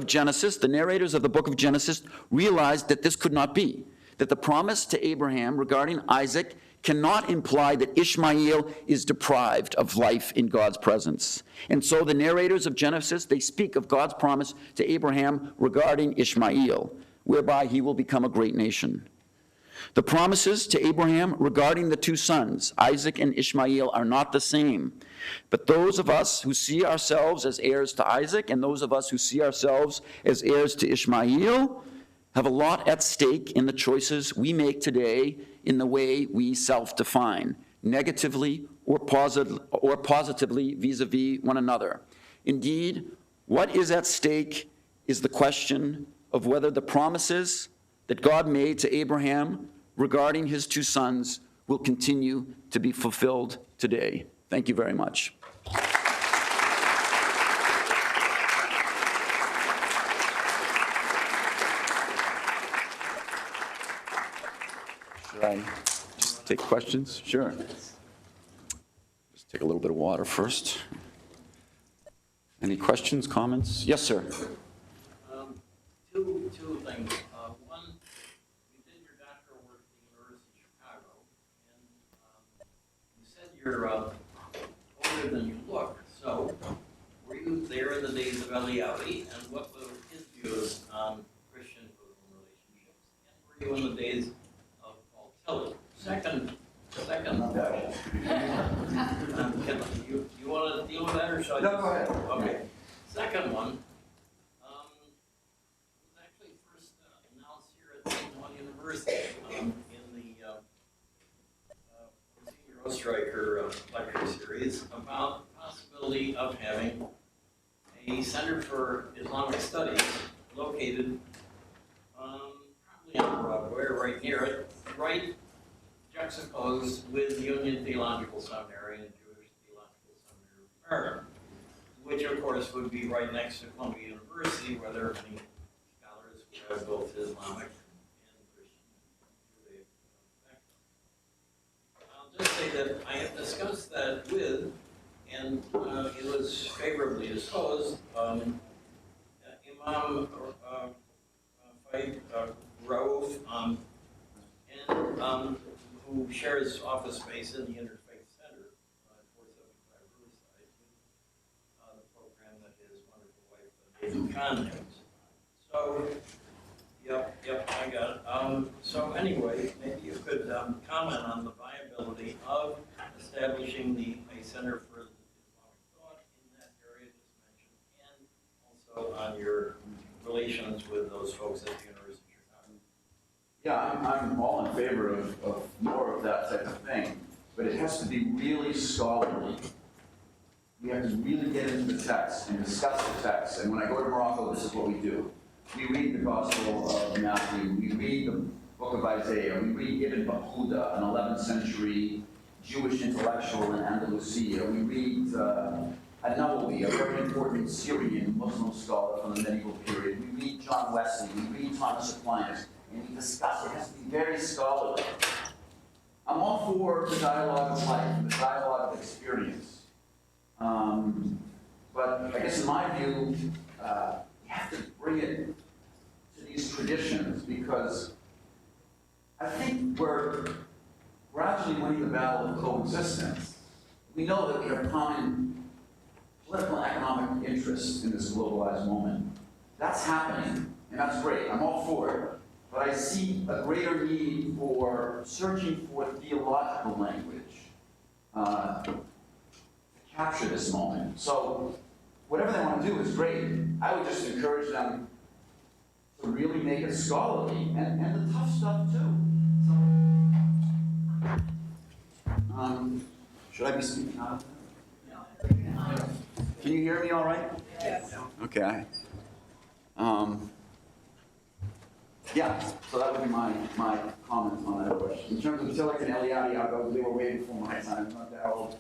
of the book of Genesis realized that this could not be, that the promise to Abraham regarding Isaac cannot imply that Ishmael is deprived of life in God's presence. And so the narrators of Genesis, they speak of God's promise to Abraham regarding Ishmael, whereby he will become a great nation. The promises to Abraham regarding the two sons, Isaac and Ishmael, are not the same. But those of us who see ourselves as heirs to Isaac and those of us who see ourselves as heirs to Ishmael have a lot at stake in the choices we make today in the way we self-define, negatively or positively vis-a-vis one another. Indeed, what is at stake is the question of whether the promises that God made to Abraham regarding his two sons will continue to be fulfilled today. Thank you very much. Should I just take questions? Sure. Just take a little bit of water first. Any questions, comments? Yes, sir. Two things. One, you did your doctoral work at the University of Chicago, and you said you're older than you look. So, were you there in the days of Eliyahu, and what were his views on Christian-Muslim relationships? And were you in the days of Paul Tillich? Second question. You want to deal with that, or shall I? No, go ahead. Okay. Second one. striker lecture series about the possibility of having a Center for Islamic Studies located probably on Broadway, or right near it, right juxtaposed with Union Theological Seminary and Jewish Theological Seminary of America, which of course would be right next to Columbia University, where there are many scholars who have both Islamic and Christian Judaic background. I'll just say that I have discussed that with, and it was favorably disposed, Imam Faid Raouf, and who shares office space in the Interfaith Center, 475 Riverside, with the program that his wonderful wife, David Kahn, has. So, yep, I got it. So anyway, maybe you could comment on the viability of establishing a Center for Islamic Thought in that area just mentioned, and also on your relations with those folks at the University of Chicago. Yeah, I'm all in favor of more of that type of thing, but it has to be really scholarly. We have to really get into the text and discuss the text. And when I go to Morocco, this is what we do. We read the Gospel of Matthew, we read the book of Isaiah, we read Ibn Battuta, an 11th century Jewish intellectual in Andalusia. We read Nawawi, a very important Syrian Muslim scholar from the medieval period. We read John Wesley, we read Thomas Aquinas, and we discuss it. It has to be very scholarly. I'm all for the dialogue of life, the dialogue of experience. But I guess in my view, you have to bring it to these traditions, because I think we're gradually winning the battle of coexistence. We know that we have common political and economic interests in this globalized moment. That's happening, and that's great. I'm all for it. But I see a greater need for searching for theological language to capture this moment. So whatever they want to do is great. I would just encourage them to really make it scholarly, and the tough stuff too. So, should I be speaking out? Can you hear me all right? Yes. Okay. Yeah, so that would be my comment on that question. In terms of Tillich and Eliade, they were way before my time, not that old.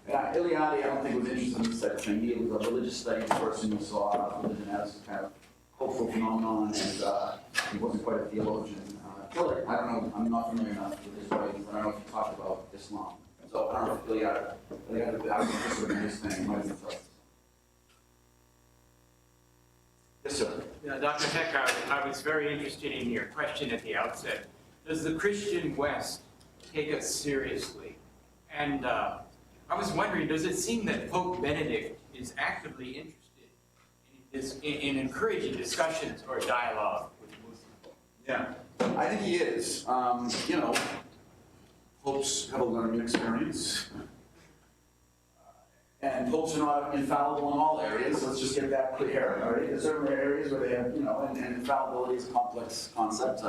Eliade, I don't think was interested in this type of thing. He was a religious studies person who saw religion as kind of hopeful phenomenon, and he wasn't quite a theologian. Tillich, I don't know, I'm not familiar enough with his writings. I don't know if he talked about Islam. So I don't know if Eliade, I was interested in his thing. Might have been tough. Yes, sir. Yeah, Dr. Heck, I was very interested in your question at the outset. Does the Christian West take us seriously? And I was wondering, does it seem that Pope Benedict is actively interested in encouraging discussions or dialogue with Muslims? Yeah, I think he is. You know, popes have a learning experience. And popes are not infallible in all areas. Let's just get that clear. All right? There's certain areas where they have, you know, and infallibility is a complex concept.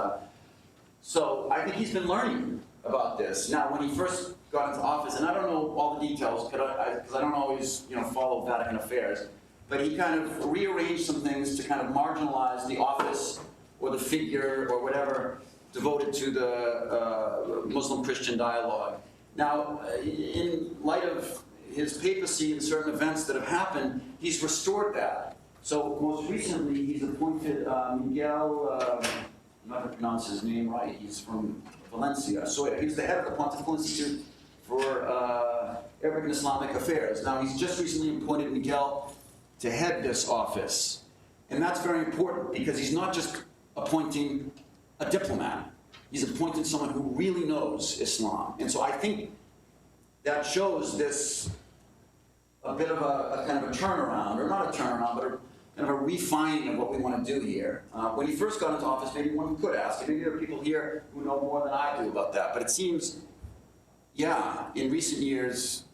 So I think he's been learning about this. Now, when he first got into office, and I don't know all the details because I don't always, you know, follow Vatican affairs, but he kind of rearranged some things to kind of marginalize the office or the figure or whatever devoted to the Muslim-Christian dialogue. Now, in light of his papacy and certain events that have happened, he's restored that. So most recently, he's appointed Miguel, I'm not going to pronounce his name right, he's from Valencia. So he's the head of the Pontifical Institute for Arabic and Islamic Affairs. Now he's just recently appointed Miguel to head this office. And that's very important because he's not just appointing a diplomat. He's appointing someone who really knows Islam. And so I think that shows this a bit of a kind of a turnaround, or not a turnaround, but kind of a refining of what we want to do here. When he first got into office, maybe one could ask, and maybe there are people here who know more than I do about that, but it seems, yeah, in recent years,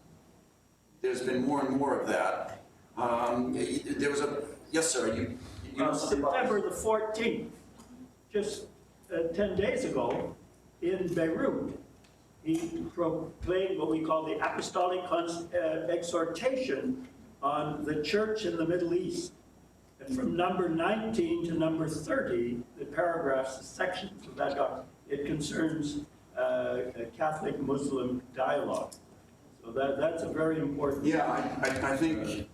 there's been more and more of that. There was a, yes sir, you know something about September the 14th, just 10 days ago, in Beirut, he proclaimed what we call the apostolic exhortation on the church in the Middle East. And from number 19 to number 30, the paragraphs, the sections of that document, it concerns a Catholic-Muslim dialogue. So that's a very important. Yeah, I think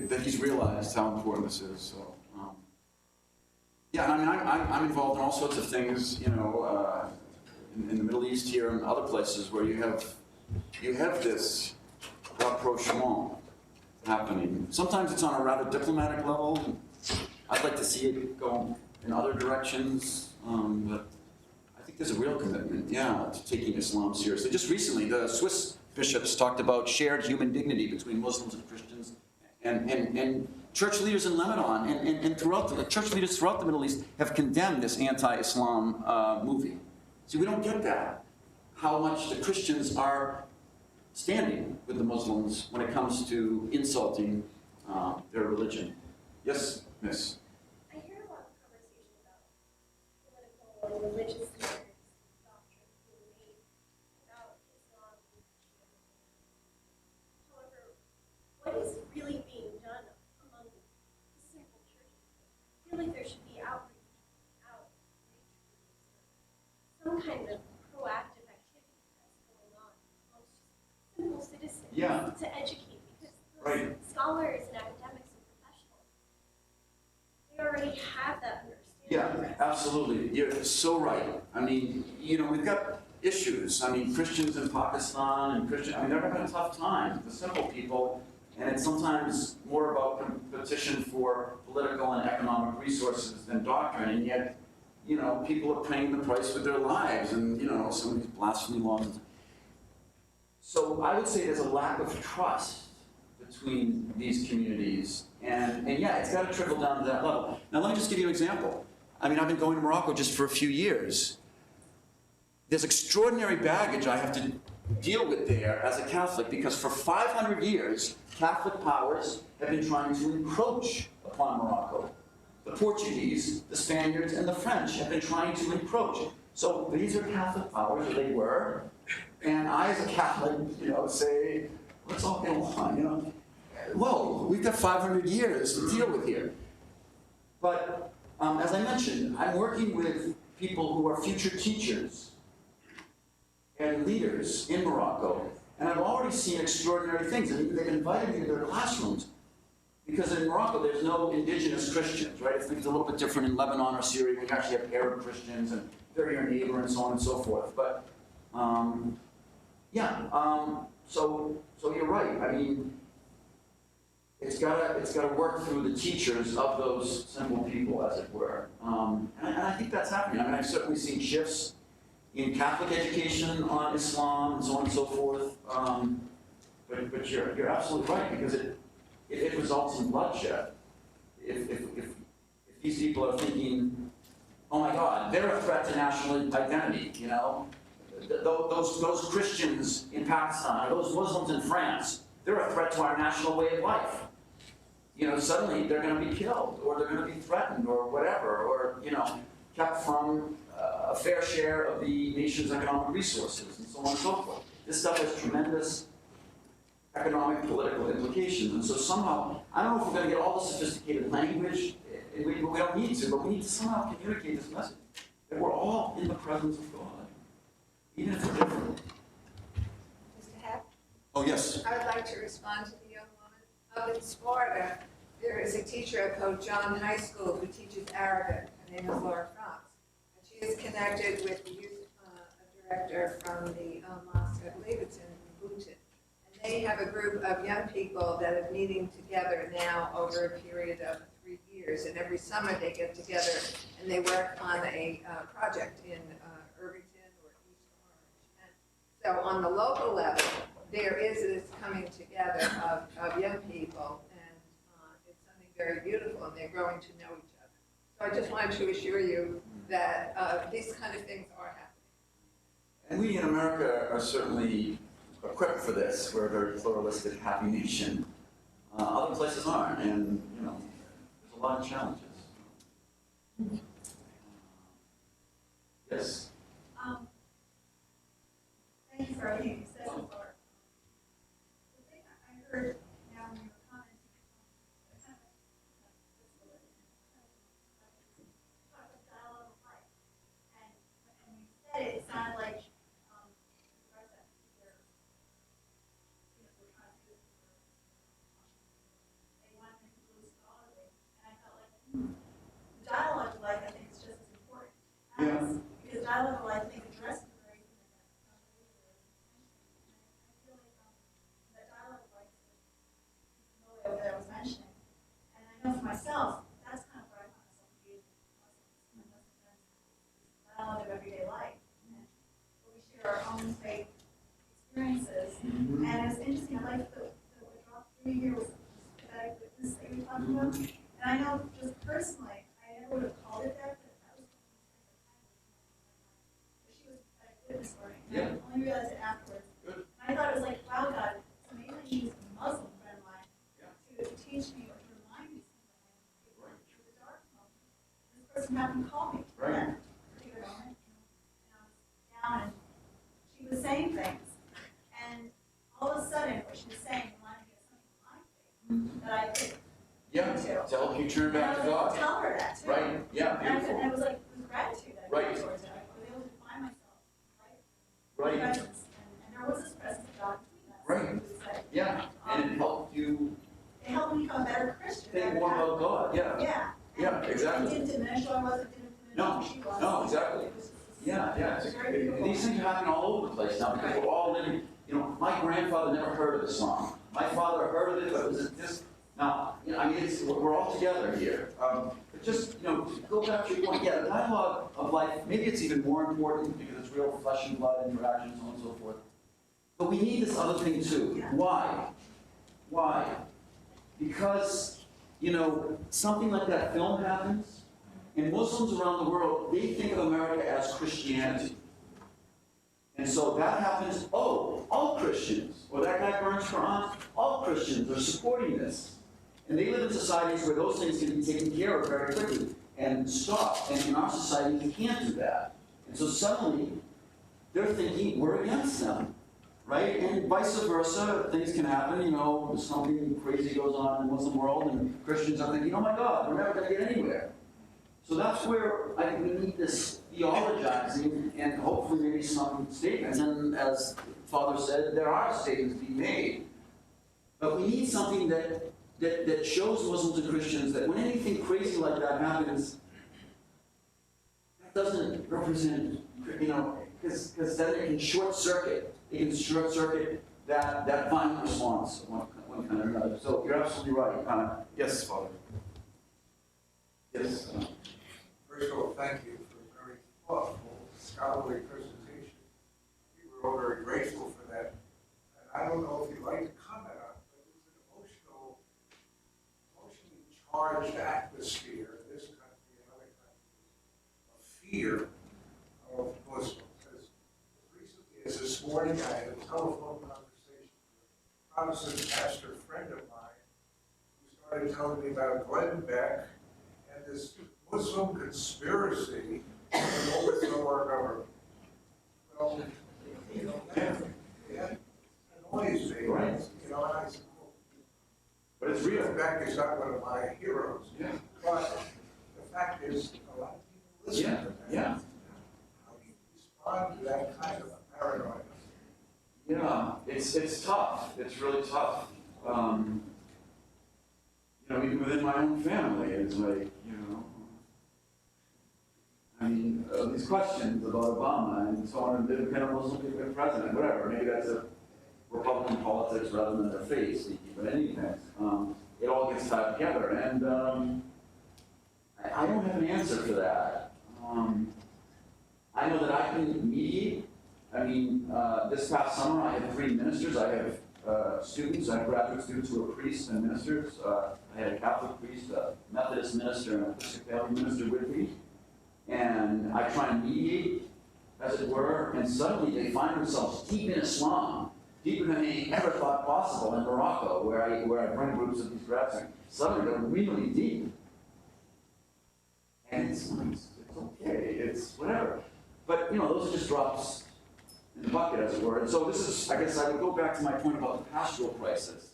that he's realized how important this is. So, yeah, I mean, I'm involved in all sorts of things, you know, in the Middle East here and other places where you have this rapprochement happening. Sometimes it's on a rather diplomatic level. I'd like to see it go in other directions, but I think there's a real commitment, yeah, to taking Islam seriously. Just recently, the Swiss bishops talked about shared human dignity between Muslims and Christians, and church leaders in Lebanon and throughout the church leaders throughout the Middle East have condemned this anti-Islam movie. See, we don't get that, how much the Christians are standing with the Muslims when it comes to insulting their religion. Yes, miss? I hear a lot of conversation about political and religious leaders, doctrine being made about Islam and Christianity. However, what is really being done among the simple churches? I feel like there should be outreach, some kind of proactive activity that's going on amongst simple citizens to educate, because those scholars and academics and professionals, they already have that understanding. Yeah, absolutely. You're so right. I mean, you know, we've got issues. I mean, Christians in Pakistan and Christians, I mean, they're having a tough time, the simple people, and it's sometimes more about competition for political and economic resources than doctrine, and yet, you know, people are paying the price with their lives, and, you know, some of these blasphemy laws. So I would say there's a lack of trust between these communities, and yeah, it's got to trickle down to that level. Now, let me just give you an example. I mean, I've been going to Morocco just for a few years. There's extraordinary baggage I have to deal with there as a Catholic, because for 500 years, Catholic powers have been trying to encroach upon Morocco. The Portuguese, the Spaniards, and the French have been trying to encroach. So these are Catholic powers, or they were, and I, as a Catholic, you know, say, let's all get along, you know. Whoa, we've got 500 years to deal with here. But as I mentioned, I'm working with people who are future teachers and leaders in Morocco, and I've already seen extraordinary things. I mean, they've invited me to their classrooms. Because in Morocco, there's no indigenous Christians, right? It's a little bit different in Lebanon or Syria. We actually have Arab Christians, and they're your neighbor, and so on and so forth. But, so you're right. I mean, it's gotta work through the teachers of those simple people, as it were. And I think that's happening. I mean, I've certainly seen shifts in Catholic education on Islam, and so on and so forth. But you're absolutely right, because it results in bloodshed. If these people are thinking, oh my God, they're a threat to national identity, you know? Those Christians in Pakistan, or those Muslims in France, they're a threat to our national way of life. You know, suddenly they're going to be killed, or they're going to be threatened, or whatever, or, you know, kept from a fair share of the nation's economic resources, and so on and so forth. This stuff has tremendous economic, political implications. And so somehow, I don't know if we're going to get all the sophisticated language, we don't need to, but we need to somehow communicate this message, that we're all in the presence of God, even if we're different. Mr. Hepp? Oh, yes. I would like to respond to the young woman. Up in Florida, there is a teacher at Pope John High School who teaches Arabic. Her name is Laura Franz. And she is connected with the youth director from the mosque at Leviton in Bhutan. They have a group of young people that are meeting together now over a period of 3 years, and every summer they get together and they work on a project in Irvington or East Orange. And so on the local level, there is this coming together of young people, and it's something very beautiful, and they're growing to know each other. So I just wanted to assure you that these kind of things are happening. And we in America are certainly equipped for this. We're a very pluralistic, happy nation. Other places aren't, and you know, there's a lot of challenges. Yes. Thank you Because dialogue, I think, addresses the very thing that dialogue that I was mentioning. And I know for myself, that's kind of where I find myself engaged with Muslims, dialogue of everyday life. And we share our own faith experiences. And it's interesting, I like the what dropped through here was prophetic witness that you were talking about. And I know just personally, I never would have called it that, but that was but she was a prophetic witness for me. And I only realized it afterwards. And I thought it was like, wow, God, it's amazing you used a Muslim friend of mine to teach me or to remind me something I had through the dark moment. This person happened to call me for that particular moment. And I was down and she was saying things. And all of a sudden, what she was saying reminded me of something in my faith that I could To help you turn back to and I was God. able to tell her that too. Right, yeah, And beautiful. it was like, it was gratitude that I Right. felt towards her. I was able to find myself, right? Right. Presence. And there was this presence of God between us. Right. It was like, Yeah, and it helped you it helped me become a better Christian. think more about God, yeah. Yeah. Yeah, And exactly. it didn't diminish who I was, it didn't diminish No, who she was. no, exactly. It was Yeah, yeah. It was very beautiful. These things are happening all over the place now because we're all living, my grandfather never heard of Islam. My father heard of it, but it was just, now, I mean, we're all together here. But just, to go back to your point, yeah, the dialogue of life, maybe it's even more important because it's real flesh and blood interactions, so on and so forth. But we need this other thing too. Yeah. Why? Why? Because, something like that film happens, and Muslims around the world, they think of America as Christianity. And so that happens, all Christians, or that guy burns Qur'an, all Christians are supporting this. And they live in societies where those things can be taken care of very quickly and stopped. And in our society, we can't do that. And so suddenly, they're thinking we're against them, right? And vice versa, things can happen, something crazy goes on in the Muslim world, and Christians are thinking, oh my God, we're never going to get anywhere. So that's where I think we need this theologizing and hopefully maybe some statements. And as Father said, there are statements being made. But we need something that shows Muslims and Christians that when anything crazy like that happens, that doesn't represent, because then it can short circuit. It can short circuit that violent response of one kind or another. So you're absolutely right. Yes, Father. Yes. First of all, thank you for a very thoughtful, scholarly presentation. We were all very grateful for that. And I don't know if you'd like to comment on it, but it's an emotionally charged atmosphere in this country and other countries of fear of Muslims. As recently as this morning, I had a telephone conversation with a Protestant pastor friend of mine who started telling me about Glenn Beck and this Muslim conspiracy to overthrow our government. Well, it annoys me. Right. And I said, But it's real. Beck is not one of my heroes. Yeah. But the fact is, a lot of people listen to that. Yeah. How do you respond to that kind of paranoia? Yeah, it's tough. It's really tough. Even within my own family, it's like, these questions about Obama and so on, and can a Muslim be president, whatever. Maybe that's a Republican politics rather than their faith, but in any event, it all gets tied together. And I don't have an answer for that. I know that I can mediate. This past summer, I had 3 ministers. I have students, I have graduate students who are priests and ministers. I had a Catholic priest, a Methodist minister, and an Episcopalian minister with me. And I try and mediate, as it were, and suddenly they find themselves deep in Islam, deeper than they ever thought possible in Morocco, where I bring groups of these graduates. Suddenly they're really deep. And it's okay, it's whatever. But, those are just drops in the bucket, as it were. And so this is, I guess I would go back to my point about the pastoral crisis.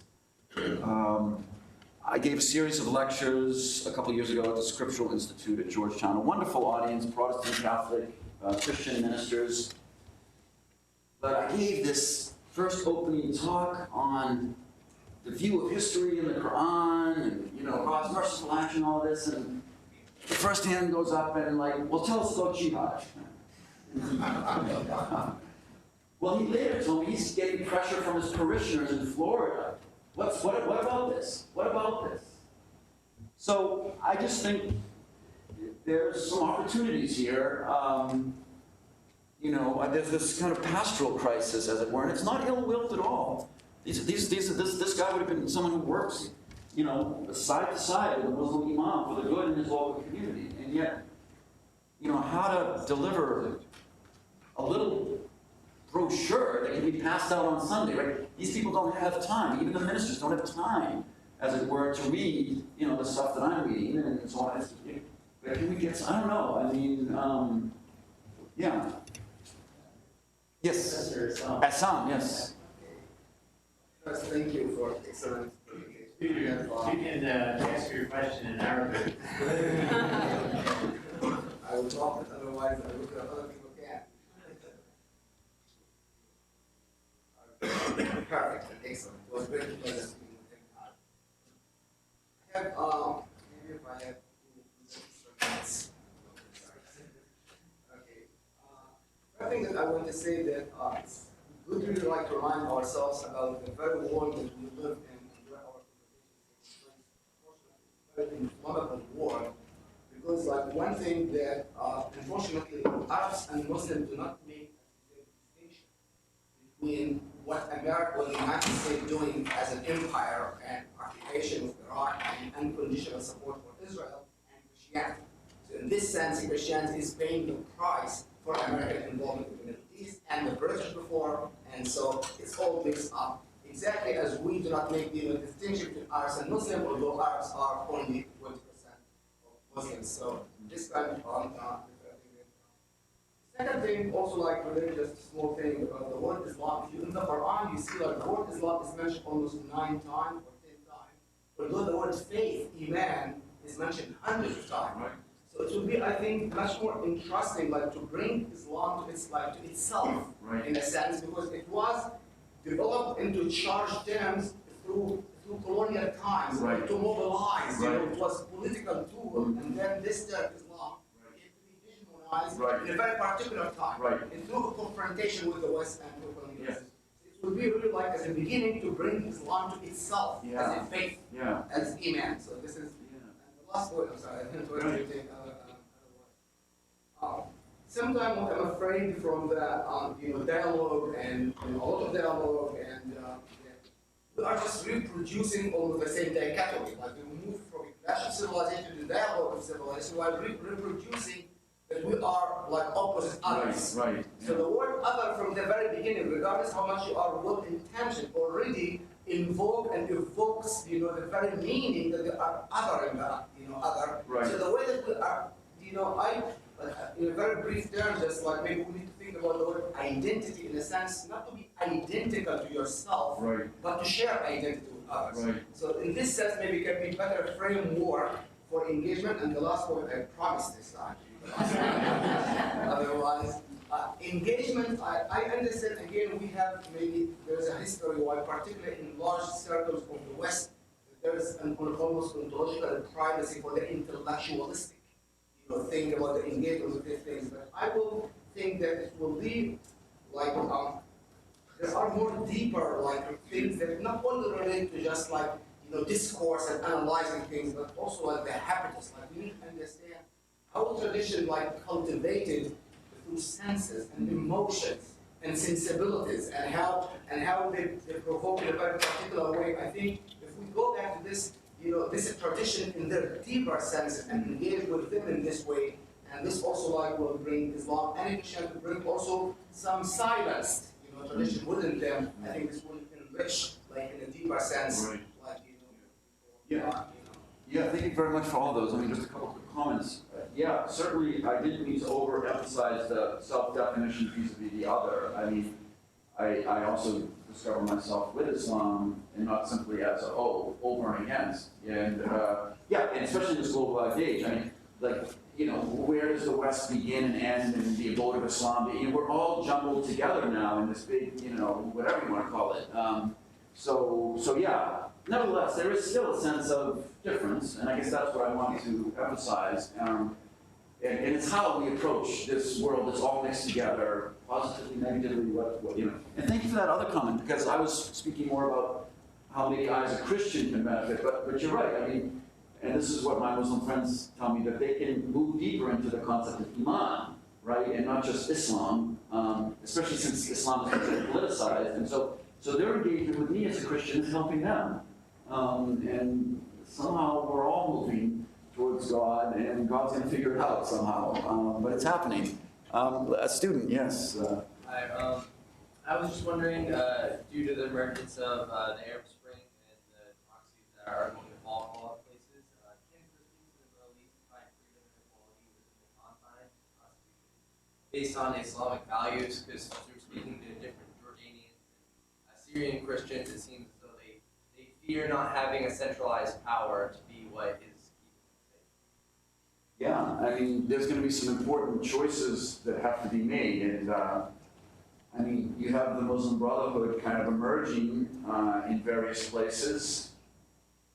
I gave a series of lectures a couple years ago at the Scriptural Institute at Georgetown. A wonderful audience, Protestant, Catholic, Christian ministers. But I gave this first opening talk on the view of history in the Quran and, God's merciful action, all this. And the first hand goes up and like, well, tell us about jihad. Well, he later told me he's getting pressure from his parishioners in Florida. What about this? What about this? So I just think there's some opportunities here. There's this kind of pastoral crisis, as it were, and it's not ill-willed at all. This guy would have been someone who works, side to side with a Muslim imam for the good in his local community, and yet, how to deliver a little brochure that can be passed out on Sunday, right? These people don't have time. Even the ministers don't have time, as it were, to read, the stuff that I'm reading and so on. But can we get? I don't know. I mean, yeah. Yes. Assam. Yes. First, thank you for excellent presentation. You can answer your question in Arabic. I will talk, otherwise I look at other people can. Perfect, excellent. It was very pleasant speaking with him. I have, maybe if I have 2 minutes. Okay. One thing that I want to say that we would really like to remind ourselves about the very world that we live in and where our conversation is very inflammable world. Because like one thing that unfortunately Arabs and Muslims do not make a distinction between what America or the United States doing as an empire and occupation of Iraq and unconditional support for Israel and Christianity. So in this sense, Christianity is paying the price for American involvement in the Middle East and the British before, and so it's all mixed up. Exactly as we do not make the distinction between Arabs and Muslims, although Arabs are only 20% of Muslims. So this kind of second thing, also like religious small thing about the word Islam. If you in the Quran, you see like the word Islam is mentioned almost 9 times or 10 times, although the word faith, Iman, is mentioned hundreds of times. Right. So it would be, I think, much more interesting, like to bring Islam to its like to itself, right, in a sense, because it was developed into charged terms through colonial times, right, to mobilize. Right. It was a political tool, and then this term Islam came to be visualized, right, in a very particular time, right, and through a confrontation with the West and with colonialism. Yes. It would be really like as a beginning to bring Islam to itself, yeah, as a faith, yeah, as Iman. So this is. Last word, I'm sorry, I didn't want to take other word. Sometimes what I'm afraid from the dialogue and a lot of dialogue and we are just reproducing almost the same dichotomy. Like we move from clash of civilization to dialogue of civilization while reproducing that we are like opposite others. Right, right. So the word other from the very beginning, regardless how much you are well intentioned, already invoke and evokes, the very meaning that there are other in the, other. Right. So the way that we are, in a very brief term, just like maybe we need to think about the word identity in a sense, not to be identical to yourself, right, but to share identity with others. Right. So in this sense, maybe it can be better framework for engagement. And the last point, I promise this time. Otherwise, engagement, I understand, again, we have maybe, there's a history why, particularly in large circles of the West, there is an almost ontological primacy for the intellectualistic, think about the engagement with these things. But I will think that it will be like, there are more deeper things that not only relate to just discourse and analyzing things, but also like the habitus. Like we need to understand how tradition cultivated through senses and emotions and sensibilities and how they provoke in a very particular way. I think if we go back to this, this tradition in their deeper senses and engage with them in this way, and this also will bring Islam and Christianity to bring also some silenced, tradition within them. I think this will enrich, in a deeper sense, right. Yeah, thank you very much for all those. I mean, just a couple quick comments. Yeah, certainly I didn't mean to overemphasize the self-definition vis-a-vis the other. I mean, I also discover myself with Islam and not simply as a whole, over and against. And and especially in this globalized age. I mean, where does the West begin and end and the abode of Islam? We're all jumbled together now in this big, whatever you want to call it. So yeah, nevertheless, there is still a sense of difference, and I guess that's what I want to emphasize. And it's how we approach this world that's all mixed together, positively, negatively, what you know. And thank you for that other comment, because I was speaking more about how maybe I as a Christian can benefit, but you're right. I mean, and this is what my Muslim friends tell me, that they can move deeper into the concept of Iman, right, and not just Islam, especially since Islam is been politicized. And so their engagement with me as a Christian is helping them. And somehow we're all moving towards God, and God's going to figure it out somehow. But it's happening. A student, yes. Hi, I was just wondering, due to the emergence of the Arab Spring and the democracies that are going to fall in a lot of places, can Christians in the Middle East find freedom and equality within the confines of the Constitution based on Islamic values? Because through speaking to different Jordanians and Syrian Christians, it seems as though they fear not having a centralized power to be what is keeping them safe. Yeah, I mean, there's going to be some important choices that have to be made, and I mean, you have the Muslim Brotherhood kind of emerging in various places,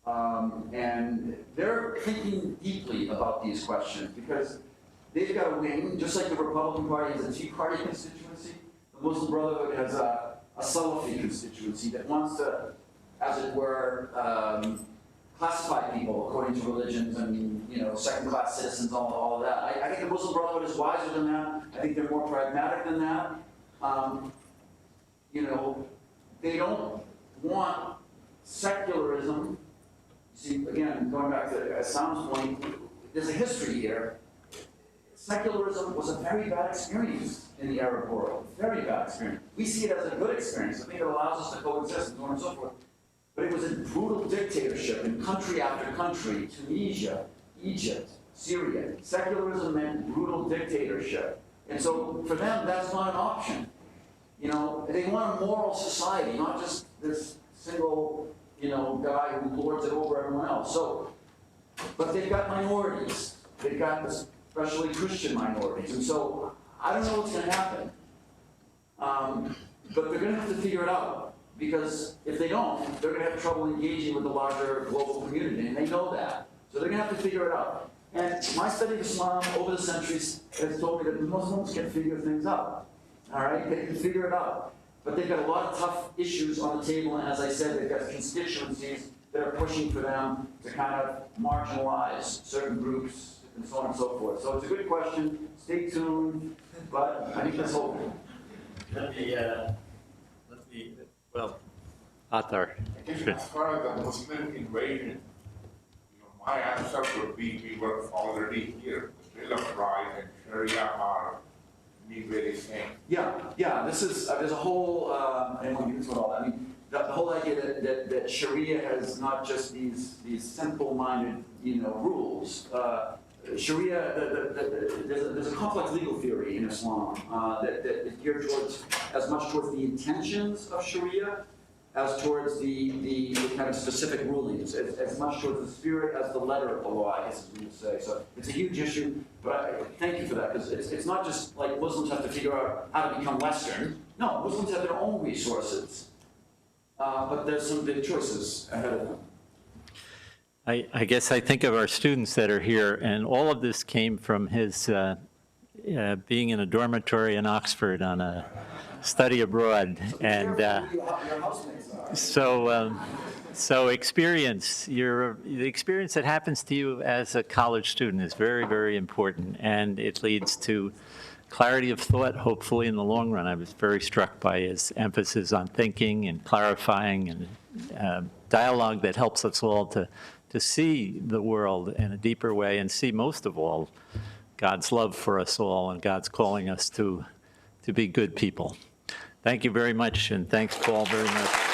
and they're thinking deeply about these questions, because they've got a wing, just like the Republican Party has a Tea Party constituency. The Muslim Brotherhood has a Salafi constituency that wants to, as it were, classify people according to religions and, you know, second-class citizens, all of that. I think the Muslim Brotherhood is wiser than that. I think they're more pragmatic than that. You know, they don't want secularism. See, again, going back to Sam's point, there's a history here. Secularism was a very bad experience in the Arab world, very bad experience. We see it as a good experience. I think it allows us to coexist and so on and so forth. But it was a brutal dictatorship in country after country, Tunisia, Egypt, Syria. Secularism meant brutal dictatorship. And so for them, that's not an option. You know, they want a moral society, not just this single, you know, guy who lords it over everyone else. So, but they've got minorities. They've got especially Christian minorities. And so I don't know what's going to happen. But they're going to have to figure it out. Because if they don't, they're going to have trouble engaging with the larger global community. And they know that. So they're going to have to figure it out. And my study of Islam over the centuries has told me that Muslims can figure things out. All right? They can figure it out. But they've got a lot of tough issues on the table, and as I said, they've got constituencies that are pushing for them to kind of marginalize certain groups and so on and so forth. So it's a good question. Stay tuned, but I think that's hopeful. Well, Athar. I guess as far as the Muslim invasion, my answer would be we were already here. The Bill of Rights and Sharia are the very same. Yeah. This is there's a whole and we'll get into it all. I mean, the whole idea that Sharia has not just these simple-minded, you know, rules. Sharia, there's a complex legal theory in Islam that is geared towards as much towards the intentions of Sharia as towards the kind of specific rulings, as much towards the spirit as the letter of the law, I guess as we would say. So it's a huge issue, but thank you for that, because it's not just like Muslims have to figure out how to become Western. No, Muslims have their own resources, but there's some big choices ahead of them. I guess I think of our students that are here, and all of this came from his being in a dormitory in Oxford on a study abroad. And so experience, the experience that happens to you as a college student is very, very important, and it leads to clarity of thought, hopefully, in the long run. I was very struck by his emphasis on thinking and clarifying and dialogue that helps us all to see the world in a deeper way and see, most of all, God's love for us all and God's calling us to be good people. Thank you very much, and thanks, Paul, very much.